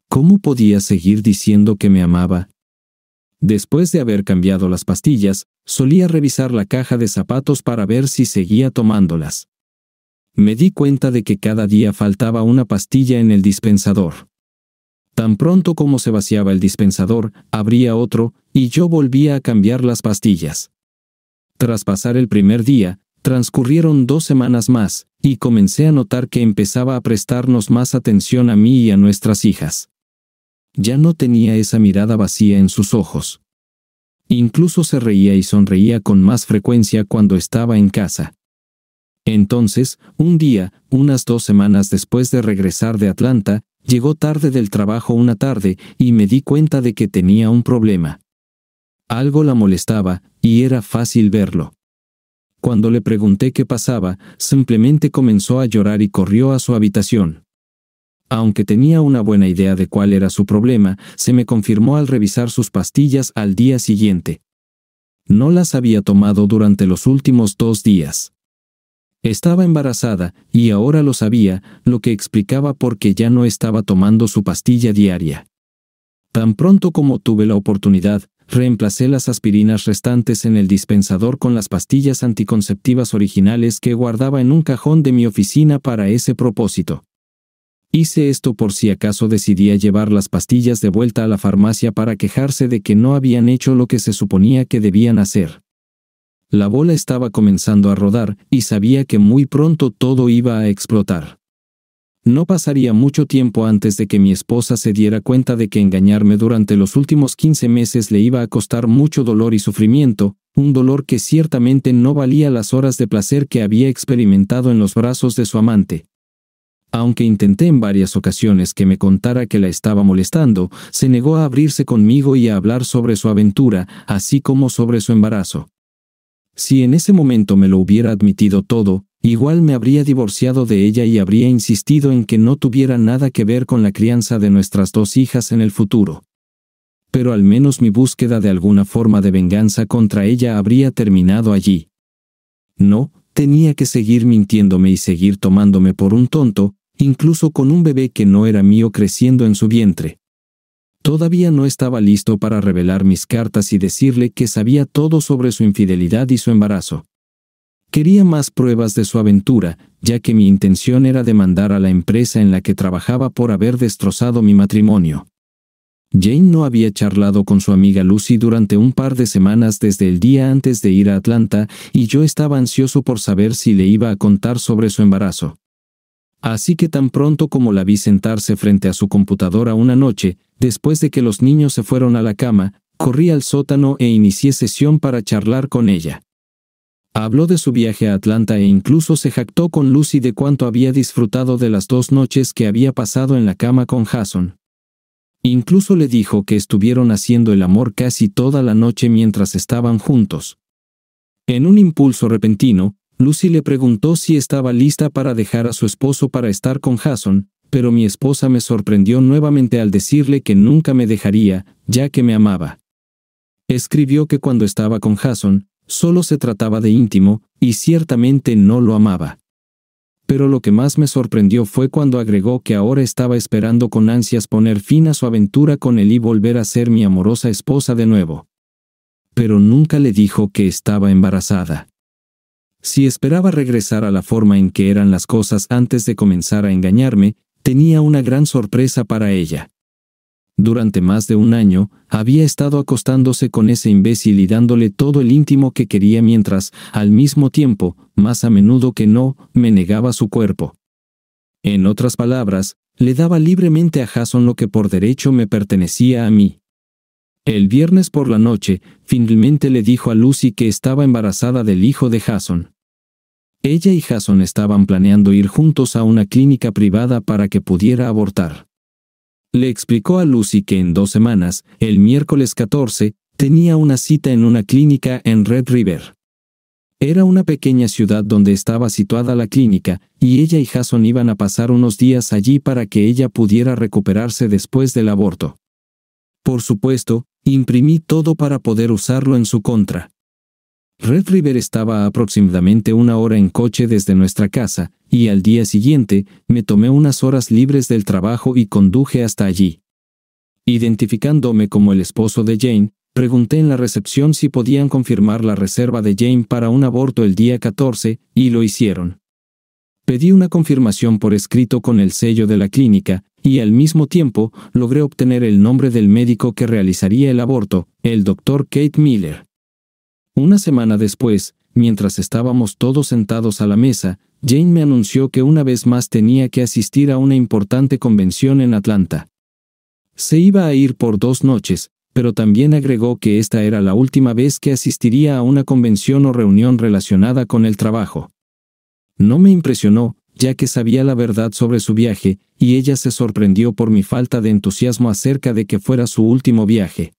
¿Cómo podía seguir diciendo que me amaba? Después de haber cambiado las pastillas, solía revisar la caja de zapatos para ver si seguía tomándolas. Me di cuenta de que cada día faltaba una pastilla en el dispensador. Tan pronto como se vaciaba el dispensador, abría otro, y yo volvía a cambiar las pastillas. Tras pasar el primer día, transcurrieron 2 semanas más, y comencé a notar que empezaba a prestarnos más atención a mí y a nuestras hijas. Ya no tenía esa mirada vacía en sus ojos. Incluso se reía y sonreía con más frecuencia cuando estaba en casa. Entonces, un día, unas 2 semanas después de regresar de Atlanta, llegó tarde del trabajo una tarde y me di cuenta de que tenía un problema. Algo la molestaba, y era fácil verlo. Cuando le pregunté qué pasaba, simplemente comenzó a llorar y corrió a su habitación. Aunque tenía una buena idea de cuál era su problema, se me confirmó al revisar sus pastillas al día siguiente. No las había tomado durante los últimos 2 días. Estaba embarazada, y ahora lo sabía, lo que explicaba por qué ya no estaba tomando su pastilla diaria. Tan pronto como tuve la oportunidad, reemplacé las aspirinas restantes en el dispensador con las pastillas anticonceptivas originales que guardaba en un cajón de mi oficina para ese propósito. Hice esto por si acaso decidía llevar las pastillas de vuelta a la farmacia para quejarse de que no habían hecho lo que se suponía que debían hacer. La bola estaba comenzando a rodar, y sabía que muy pronto todo iba a explotar. No pasaría mucho tiempo antes de que mi esposa se diera cuenta de que engañarme durante los últimos 15 meses le iba a costar mucho dolor y sufrimiento, un dolor que ciertamente no valía las horas de placer que había experimentado en los brazos de su amante. Aunque intenté en varias ocasiones que me contara que la estaba molestando, se negó a abrirse conmigo y a hablar sobre su aventura, así como sobre su embarazo. Si en ese momento me lo hubiera admitido todo, igual me habría divorciado de ella y habría insistido en que no tuviera nada que ver con la crianza de nuestras 2 hijas en el futuro. pero al menos mi búsqueda de alguna forma de venganza contra ella habría terminado allí. No, tenía que seguir mintiéndome y seguir tomándome por un tonto, incluso con un bebé que no era mío creciendo en su vientre. Todavía no estaba listo para revelar mis cartas y decirle que sabía todo sobre su infidelidad y su embarazo. Quería más pruebas de su aventura, ya que mi intención era demandar a la empresa en la que trabajaba por haber destrozado mi matrimonio. Jane no había charlado con su amiga Lucy durante un par de semanas desde el día antes de ir a Atlanta, y yo estaba ansioso por saber si le iba a contar sobre su embarazo. Así que tan pronto como la vi sentarse frente a su computadora una noche, después de que los niños se fueron a la cama, corrí al sótano e inicié sesión para charlar con ella. Habló de su viaje a Atlanta e incluso se jactó con Lucy de cuánto había disfrutado de las 2 noches que había pasado en la cama con Jason. Incluso le dijo que estuvieron haciendo el amor casi toda la noche mientras estaban juntos. En un impulso repentino, Lucy le preguntó si estaba lista para dejar a su esposo para estar con Jason, pero mi esposa me sorprendió nuevamente al decirle que nunca me dejaría, ya que me amaba. Escribió que cuando estaba con Jason, solo se trataba de íntimo, y ciertamente no lo amaba. Pero lo que más me sorprendió fue cuando agregó que ahora estaba esperando con ansias poner fin a su aventura con él y volver a ser mi amorosa esposa de nuevo. Pero nunca le dijo que estaba embarazada. Si esperaba regresar a la forma en que eran las cosas antes de comenzar a engañarme, tenía una gran sorpresa para ella. Durante más de un año, había estado acostándose con ese imbécil y dándole todo el íntimo que quería mientras, al mismo tiempo, más a menudo que no, me negaba su cuerpo. En otras palabras, le daba libremente a Jason lo que por derecho me pertenecía a mí. El viernes por la noche, finalmente le dijo a Lucy que estaba embarazada del hijo de Jason. Ella y Jason estaban planeando ir juntos a una clínica privada para que pudiera abortar. Le explicó a Lucy que en 2 semanas, el miércoles 14, tenía una cita en una clínica en Red River. Era una pequeña ciudad donde estaba situada la clínica, y ella y Jason iban a pasar unos días allí para que ella pudiera recuperarse después del aborto. Por supuesto, imprimí todo para poder usarlo en su contra. Red River estaba a aproximadamente 1 hora en coche desde nuestra casa, y al día siguiente, me tomé unas horas libres del trabajo y conduje hasta allí. Identificándome como el esposo de Jane, pregunté en la recepción si podían confirmar la reserva de Jane para un aborto el día 14, y lo hicieron. Pedí una confirmación por escrito con el sello de la clínica, y al mismo tiempo, logré obtener el nombre del médico que realizaría el aborto, el Dr. Kate Miller. Una semana después, mientras estábamos todos sentados a la mesa, Jane me anunció que una vez más tenía que asistir a una importante convención en Atlanta. Se iba a ir por 2 noches, pero también agregó que esta era la última vez que asistiría a una convención o reunión relacionada con el trabajo. No me impresionó, ya que sabía la verdad sobre su viaje, y ella se sorprendió por mi falta de entusiasmo acerca de que fuera su último viaje.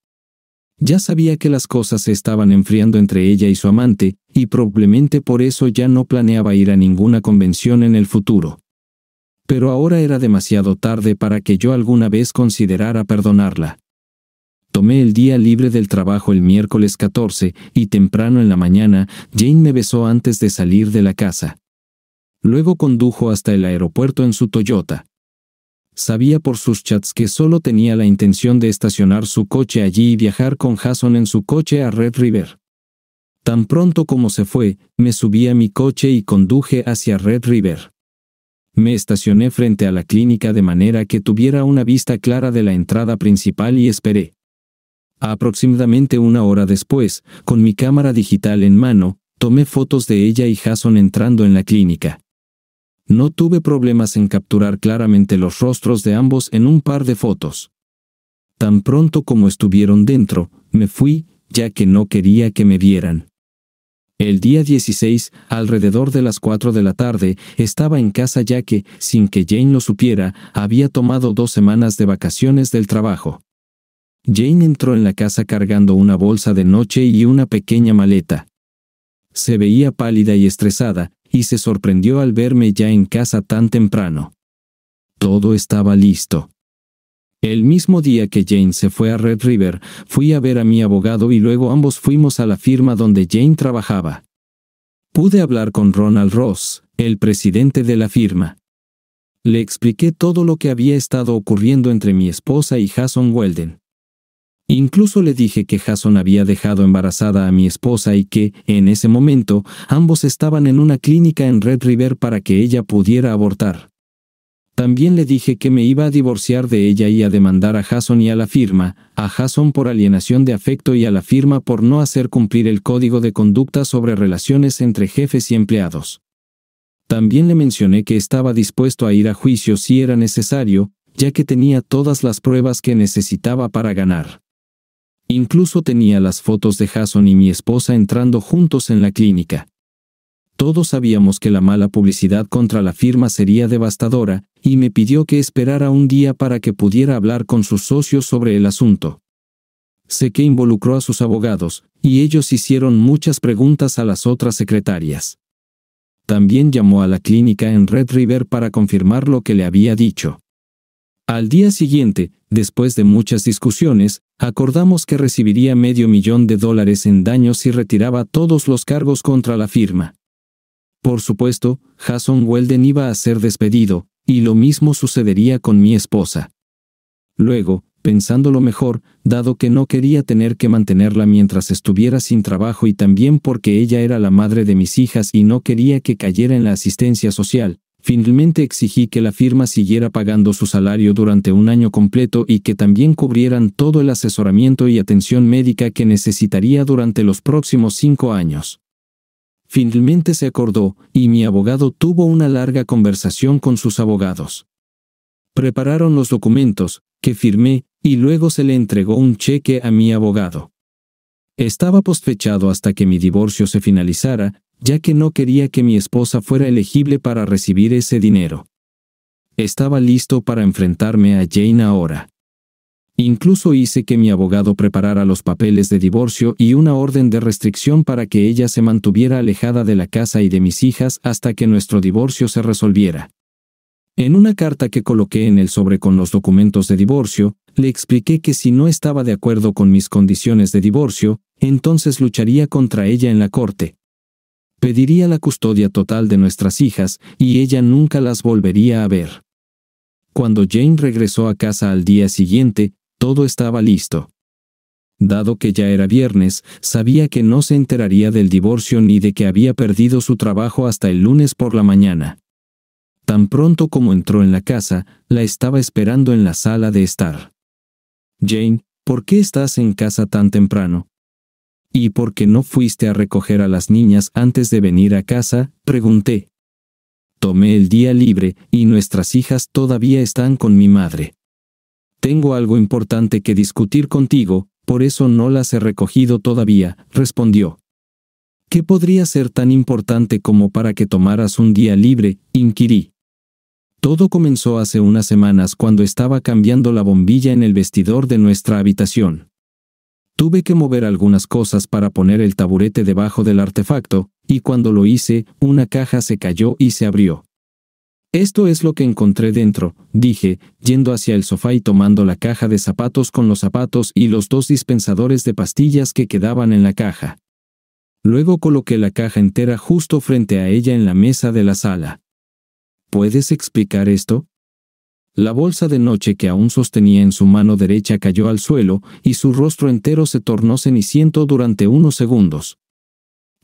Ya sabía que las cosas se estaban enfriando entre ella y su amante, y probablemente por eso ya no planeaba ir a ninguna convención en el futuro. Pero ahora era demasiado tarde para que yo alguna vez considerara perdonarla. Tomé el día libre del trabajo el miércoles 14, y temprano en la mañana, Jane me besó antes de salir de la casa. Luego condujo hasta el aeropuerto en su Toyota. Sabía por sus chats que solo tenía la intención de estacionar su coche allí y viajar con Jason en su coche a Red River. Tan pronto como se fue, me subí a mi coche y conduje hacia Red River. Me estacioné frente a la clínica de manera que tuviera una vista clara de la entrada principal y esperé. Aproximadamente 1 hora después, con mi cámara digital en mano, tomé fotos de ella y Jason entrando en la clínica. No tuve problemas en capturar claramente los rostros de ambos en un par de fotos. Tan pronto como estuvieron dentro, me fui, ya que no quería que me vieran. El día 16, alrededor de las 4 de la tarde, estaba en casa ya que, sin que Jane lo supiera, había tomado 2 semanas de vacaciones del trabajo. Jane entró en la casa cargando una bolsa de noche y una pequeña maleta. Se veía pálida y estresada, y se sorprendió al verme ya en casa tan temprano. Todo estaba listo. El mismo día que Jane se fue a Red River, fui a ver a mi abogado y luego ambos fuimos a la firma donde Jane trabajaba. Pude hablar con Ronald Ross, el presidente de la firma. Le expliqué todo lo que había estado ocurriendo entre mi esposa y Jason Weldon. Incluso le dije que Jason había dejado embarazada a mi esposa y que, en ese momento, ambos estaban en una clínica en Red River para que ella pudiera abortar. También le dije que me iba a divorciar de ella y a demandar a Jason y a la firma, a Jason por alienación de afecto y a la firma por no hacer cumplir el código de conducta sobre relaciones entre jefes y empleados. También le mencioné que estaba dispuesto a ir a juicio si era necesario, ya que tenía todas las pruebas que necesitaba para ganar. Incluso tenía las fotos de Jason y mi esposa entrando juntos en la clínica. Todos sabíamos que la mala publicidad contra la firma sería devastadora, y me pidió que esperara un día para que pudiera hablar con sus socios sobre el asunto. Sé que involucró a sus abogados, y ellos hicieron muchas preguntas a las otras secretarias. También llamó a la clínica en Red River para confirmar lo que le había dicho. Al día siguiente, después de muchas discusiones, acordamos que recibiría $500,000 en daños si retiraba todos los cargos contra la firma. Por supuesto, Jason Weldon iba a ser despedido, y lo mismo sucedería con mi esposa. Luego, pensándolo mejor, dado que no quería tener que mantenerla mientras estuviera sin trabajo y también porque ella era la madre de mis hijas y no quería que cayera en la asistencia social, finalmente exigí que la firma siguiera pagando su salario durante un año completo y que también cubrieran todo el asesoramiento y atención médica que necesitaría durante los próximos 5 años. Finalmente se acordó, y mi abogado tuvo una larga conversación con sus abogados. Prepararon los documentos, que firmé, y luego se le entregó un cheque a mi abogado. Estaba posfechado hasta que mi divorcio se finalizara, ya que no quería que mi esposa fuera elegible para recibir ese dinero. Estaba listo para enfrentarme a Jane ahora. Incluso hice que mi abogado preparara los papeles de divorcio y una orden de restricción para que ella se mantuviera alejada de la casa y de mis hijas hasta que nuestro divorcio se resolviera. En una carta que coloqué en el sobre con los documentos de divorcio, le expliqué que si no estaba de acuerdo con mis condiciones de divorcio, entonces lucharía contra ella en la corte. Pediría la custodia total de nuestras hijas, y ella nunca las volvería a ver. Cuando Jane regresó a casa al día siguiente, todo estaba listo. Dado que ya era viernes, sabía que no se enteraría del divorcio ni de que había perdido su trabajo hasta el lunes por la mañana. Tan pronto como entró en la casa, la estaba esperando en la sala de estar. Jane, ¿por qué estás en casa tan temprano? ¿Y por qué no fuiste a recoger a las niñas antes de venir a casa?, pregunté. Tomé el día libre, y nuestras hijas todavía están con mi madre. Tengo algo importante que discutir contigo, por eso no las he recogido todavía, respondió. ¿Qué podría ser tan importante como para que tomaras un día libre?, inquirí. Todo comenzó hace unas semanas cuando estaba cambiando la bombilla en el vestidor de nuestra habitación. Tuve que mover algunas cosas para poner el taburete debajo del artefacto, y cuando lo hice, una caja se cayó y se abrió. Esto es lo que encontré dentro, dije, yendo hacia el sofá y tomando la caja de zapatos con los zapatos y los 2 dispensadores de pastillas que quedaban en la caja. Luego coloqué la caja entera justo frente a ella en la mesa de la sala. ¿Puedes explicar esto? La bolsa de noche que aún sostenía en su mano derecha cayó al suelo, y su rostro entero se tornó ceniciento durante unos segundos.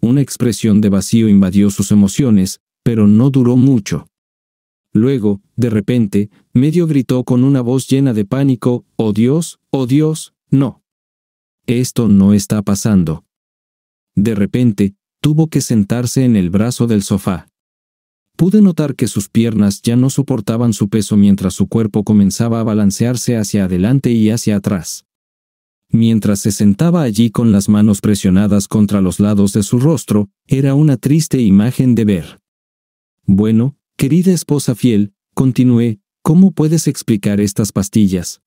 Una expresión de vacío invadió sus emociones, pero no duró mucho. Luego, de repente, medio gritó con una voz llena de pánico, ¡Oh Dios, no! Esto no está pasando. De repente, tuvo que sentarse en el brazo del sofá. Pude notar que sus piernas ya no soportaban su peso mientras su cuerpo comenzaba a balancearse hacia adelante y hacia atrás. Mientras se sentaba allí con las manos presionadas contra los lados de su rostro, era una triste imagen de ver. Bueno, querida esposa fiel, continué, ¿cómo puedes explicar estas pastillas?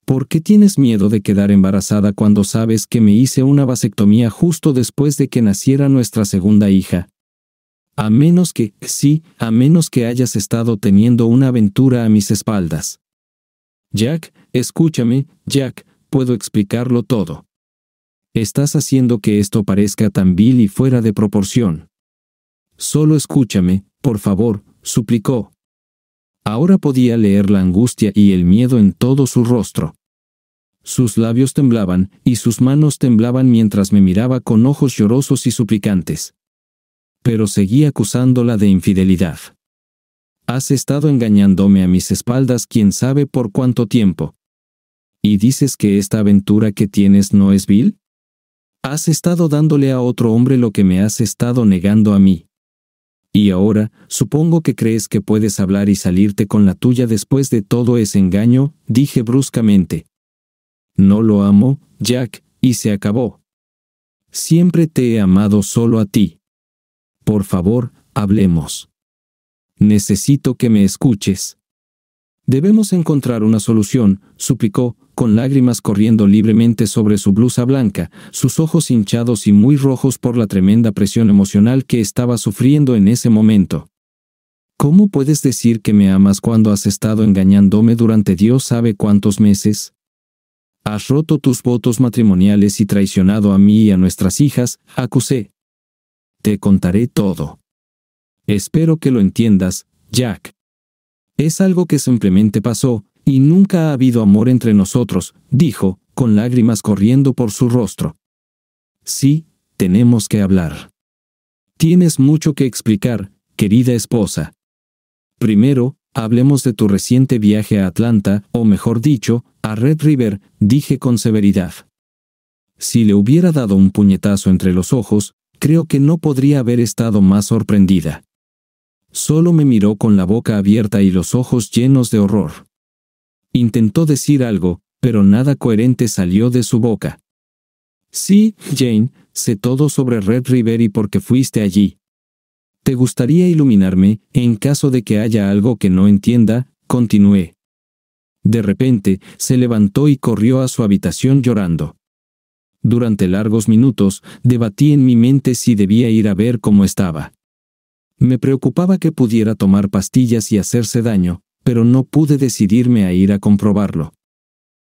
¿Por qué tienes miedo de quedar embarazada cuando sabes que me hice una vasectomía justo después de que naciera nuestra segunda hija? A menos que hayas estado teniendo una aventura a mis espaldas. Jack, escúchame, Jack, puedo explicarlo todo. Estás haciendo que esto parezca tan vil y fuera de proporción. Solo escúchame, por favor, suplicó. Ahora podía leer la angustia y el miedo en todo su rostro. Sus labios temblaban, y sus manos temblaban mientras me miraba con ojos llorosos y suplicantes. Pero seguí acusándola de infidelidad. Has estado engañándome a mis espaldas quién sabe por cuánto tiempo. ¿Y dices que esta aventura que tienes no es vil? Has estado dándole a otro hombre lo que me has estado negando a mí. Y ahora, supongo que crees que puedes hablar y salirte con la tuya después de todo ese engaño, dije bruscamente. No lo amo, Jack, y se acabó. Siempre te he amado solo a ti. Por favor, hablemos. Necesito que me escuches. Debemos encontrar una solución, suplicó, con lágrimas corriendo libremente sobre su blusa blanca, sus ojos hinchados y muy rojos por la tremenda presión emocional que estaba sufriendo en ese momento. ¿Cómo puedes decir que me amas cuando has estado engañándome durante Dios sabe cuántos meses? Has roto tus votos matrimoniales y traicionado a mí y a nuestras hijas, acusé. Te contaré todo. Espero que lo entiendas, Jack. Es algo que simplemente pasó, y nunca ha habido amor entre nosotros, dijo, con lágrimas corriendo por su rostro. Sí, tenemos que hablar. Tienes mucho que explicar, querida esposa. Primero, hablemos de tu reciente viaje a Atlanta, o mejor dicho, a Red River, dije con severidad. Si le hubiera dado un puñetazo entre los ojos, creo que no podría haber estado más sorprendida. Solo me miró con la boca abierta y los ojos llenos de horror. Intentó decir algo, pero nada coherente salió de su boca. Sí, Jane, sé todo sobre Red River y por qué fuiste allí. ¿Te gustaría iluminarme, en caso de que haya algo que no entienda? Continué. De repente, se levantó y corrió a su habitación llorando. Durante largos minutos, debatí en mi mente si debía ir a ver cómo estaba. Me preocupaba que pudiera tomar pastillas y hacerse daño, pero no pude decidirme a ir a comprobarlo.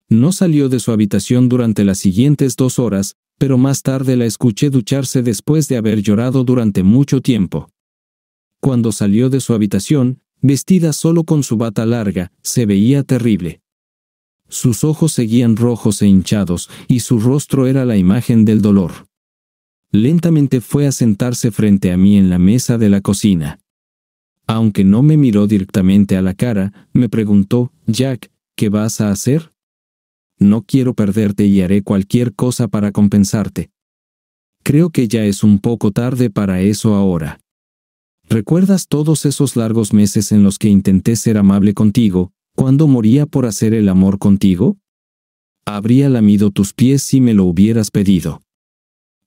No salió de su habitación durante las siguientes 2 horas, pero más tarde la escuché ducharse después de haber llorado durante mucho tiempo. Cuando salió de su habitación, vestida solo con su bata larga, se veía terrible. Sus ojos seguían rojos e hinchados, y su rostro era la imagen del dolor. Lentamente fue a sentarse frente a mí en la mesa de la cocina. Aunque no me miró directamente a la cara, me preguntó, Jack, ¿qué vas a hacer? No quiero perderte y haré cualquier cosa para compensarte. Creo que ya es un poco tarde para eso ahora. ¿Recuerdas todos esos largos meses en los que intenté ser amable contigo, cuando moría por hacer el amor contigo? Habría lamido tus pies si me lo hubieras pedido.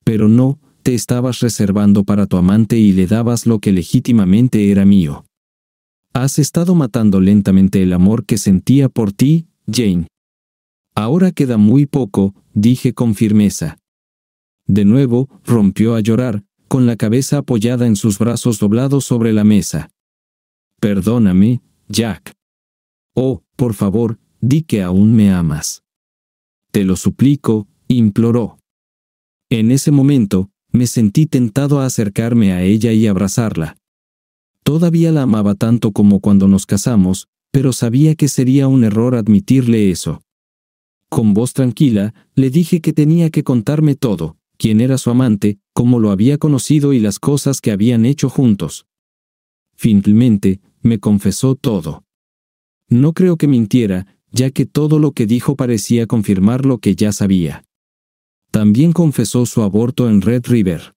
Pero no, te estabas reservando para tu amante y le dabas lo que legítimamente era mío. Has estado matando lentamente el amor que sentía por ti, Jane. Ahora queda muy poco, dije con firmeza. De nuevo, rompió a llorar, con la cabeza apoyada en sus brazos doblados sobre la mesa. Perdóname, Jack. Oh, por favor, di que aún me amas. Te lo suplico, imploró. En ese momento, me sentí tentado a acercarme a ella y abrazarla. Todavía la amaba tanto como cuando nos casamos, pero sabía que sería un error admitirle eso. Con voz tranquila, le dije que tenía que contarme todo, quién era su amante, cómo lo había conocido y las cosas que habían hecho juntos. Finalmente, me confesó todo. No creo que mintiera, ya que todo lo que dijo parecía confirmar lo que ya sabía. También confesó su aborto en Red River.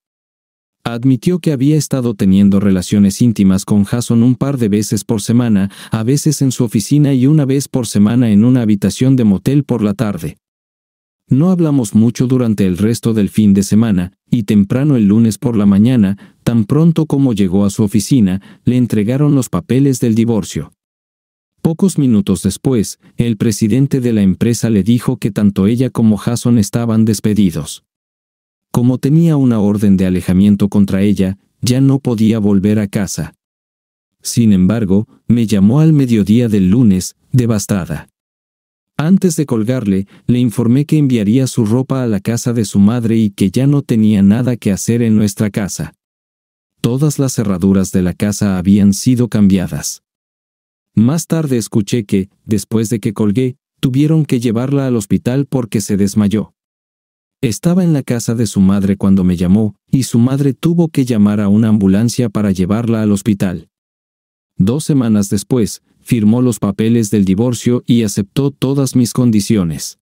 Admitió que había estado teniendo relaciones íntimas con Jason un par de veces por semana, a veces en su oficina y una vez por semana en una habitación de motel por la tarde. No hablamos mucho durante el resto del fin de semana, y temprano el lunes por la mañana, tan pronto como llegó a su oficina, le entregaron los papeles del divorcio. Pocos minutos después, el presidente de la empresa le dijo que tanto ella como Jason estaban despedidos. Como tenía una orden de alejamiento contra ella, ya no podía volver a casa. Sin embargo, me llamó al mediodía del lunes, devastada. Antes de colgarle, le informé que enviaría su ropa a la casa de su madre y que ya no tenía nada que hacer en nuestra casa. Todas las cerraduras de la casa habían sido cambiadas. Más tarde escuché que, después de que colgué, tuvieron que llevarla al hospital porque se desmayó. Estaba en la casa de su madre cuando me llamó, y su madre tuvo que llamar a una ambulancia para llevarla al hospital. 2 semanas después, firmó los papeles del divorcio y aceptó todas mis condiciones.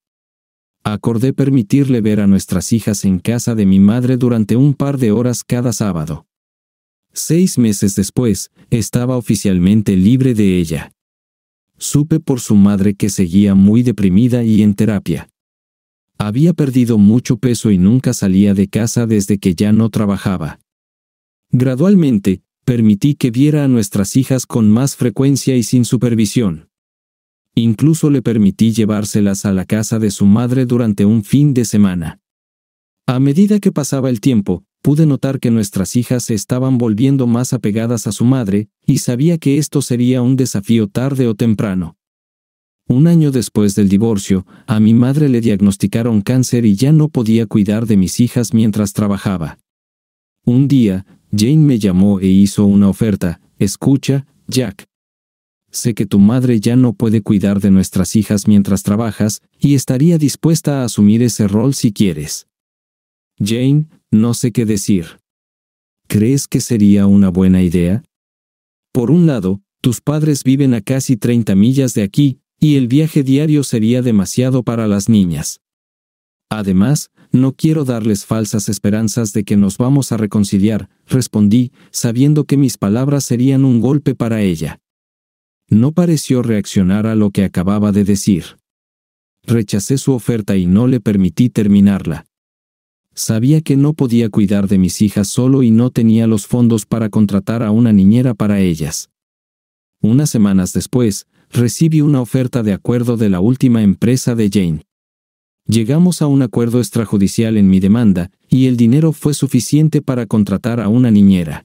Acordé permitirle ver a nuestras hijas en casa de mi madre durante un par de horas cada sábado. 6 meses después, estaba oficialmente libre de ella. Supe por su madre que seguía muy deprimida y en terapia. Había perdido mucho peso y nunca salía de casa desde que ya no trabajaba. Gradualmente, permití que viera a nuestras hijas con más frecuencia y sin supervisión. Incluso le permití llevárselas a la casa de su madre durante un fin de semana. A medida que pasaba el tiempo, pude notar que nuestras hijas se estaban volviendo más apegadas a su madre, y sabía que esto sería un desafío tarde o temprano. 1 año después del divorcio, a mi madre le diagnosticaron cáncer y ya no podía cuidar de mis hijas mientras trabajaba. Un día, Jane me llamó e hizo una oferta. Escucha, Jack. Sé que tu madre ya no puede cuidar de nuestras hijas mientras trabajas, y estaría dispuesta a asumir ese rol si quieres. Jane, no sé qué decir. ¿Crees que sería una buena idea? Por un lado, tus padres viven a casi 30 millas de aquí, y el viaje diario sería demasiado para las niñas. Además, no quiero darles falsas esperanzas de que nos vamos a reconciliar, respondí, sabiendo que mis palabras serían un golpe para ella. No pareció reaccionar a lo que acababa de decir. Rechacé su oferta y no le permití terminarla. Sabía que no podía cuidar de mis hijas solo y no tenía los fondos para contratar a una niñera para ellas. Unas semanas después, recibí una oferta de acuerdo de la última empresa de Jane. Llegamos a un acuerdo extrajudicial en mi demanda, y el dinero fue suficiente para contratar a una niñera.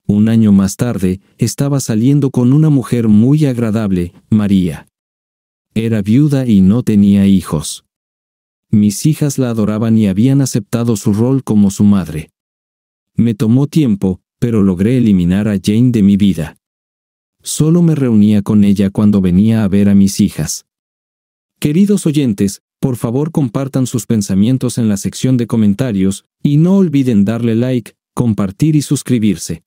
1 año más tarde, estaba saliendo con una mujer muy agradable, María. Era viuda y no tenía hijos. Mis hijas la adoraban y habían aceptado su rol como su madre. Me tomó tiempo, pero logré eliminar a Jane de mi vida. Solo me reunía con ella cuando venía a ver a mis hijas. Queridos oyentes, por favor compartan sus pensamientos en la sección de comentarios, y no olviden darle like, compartir y suscribirse.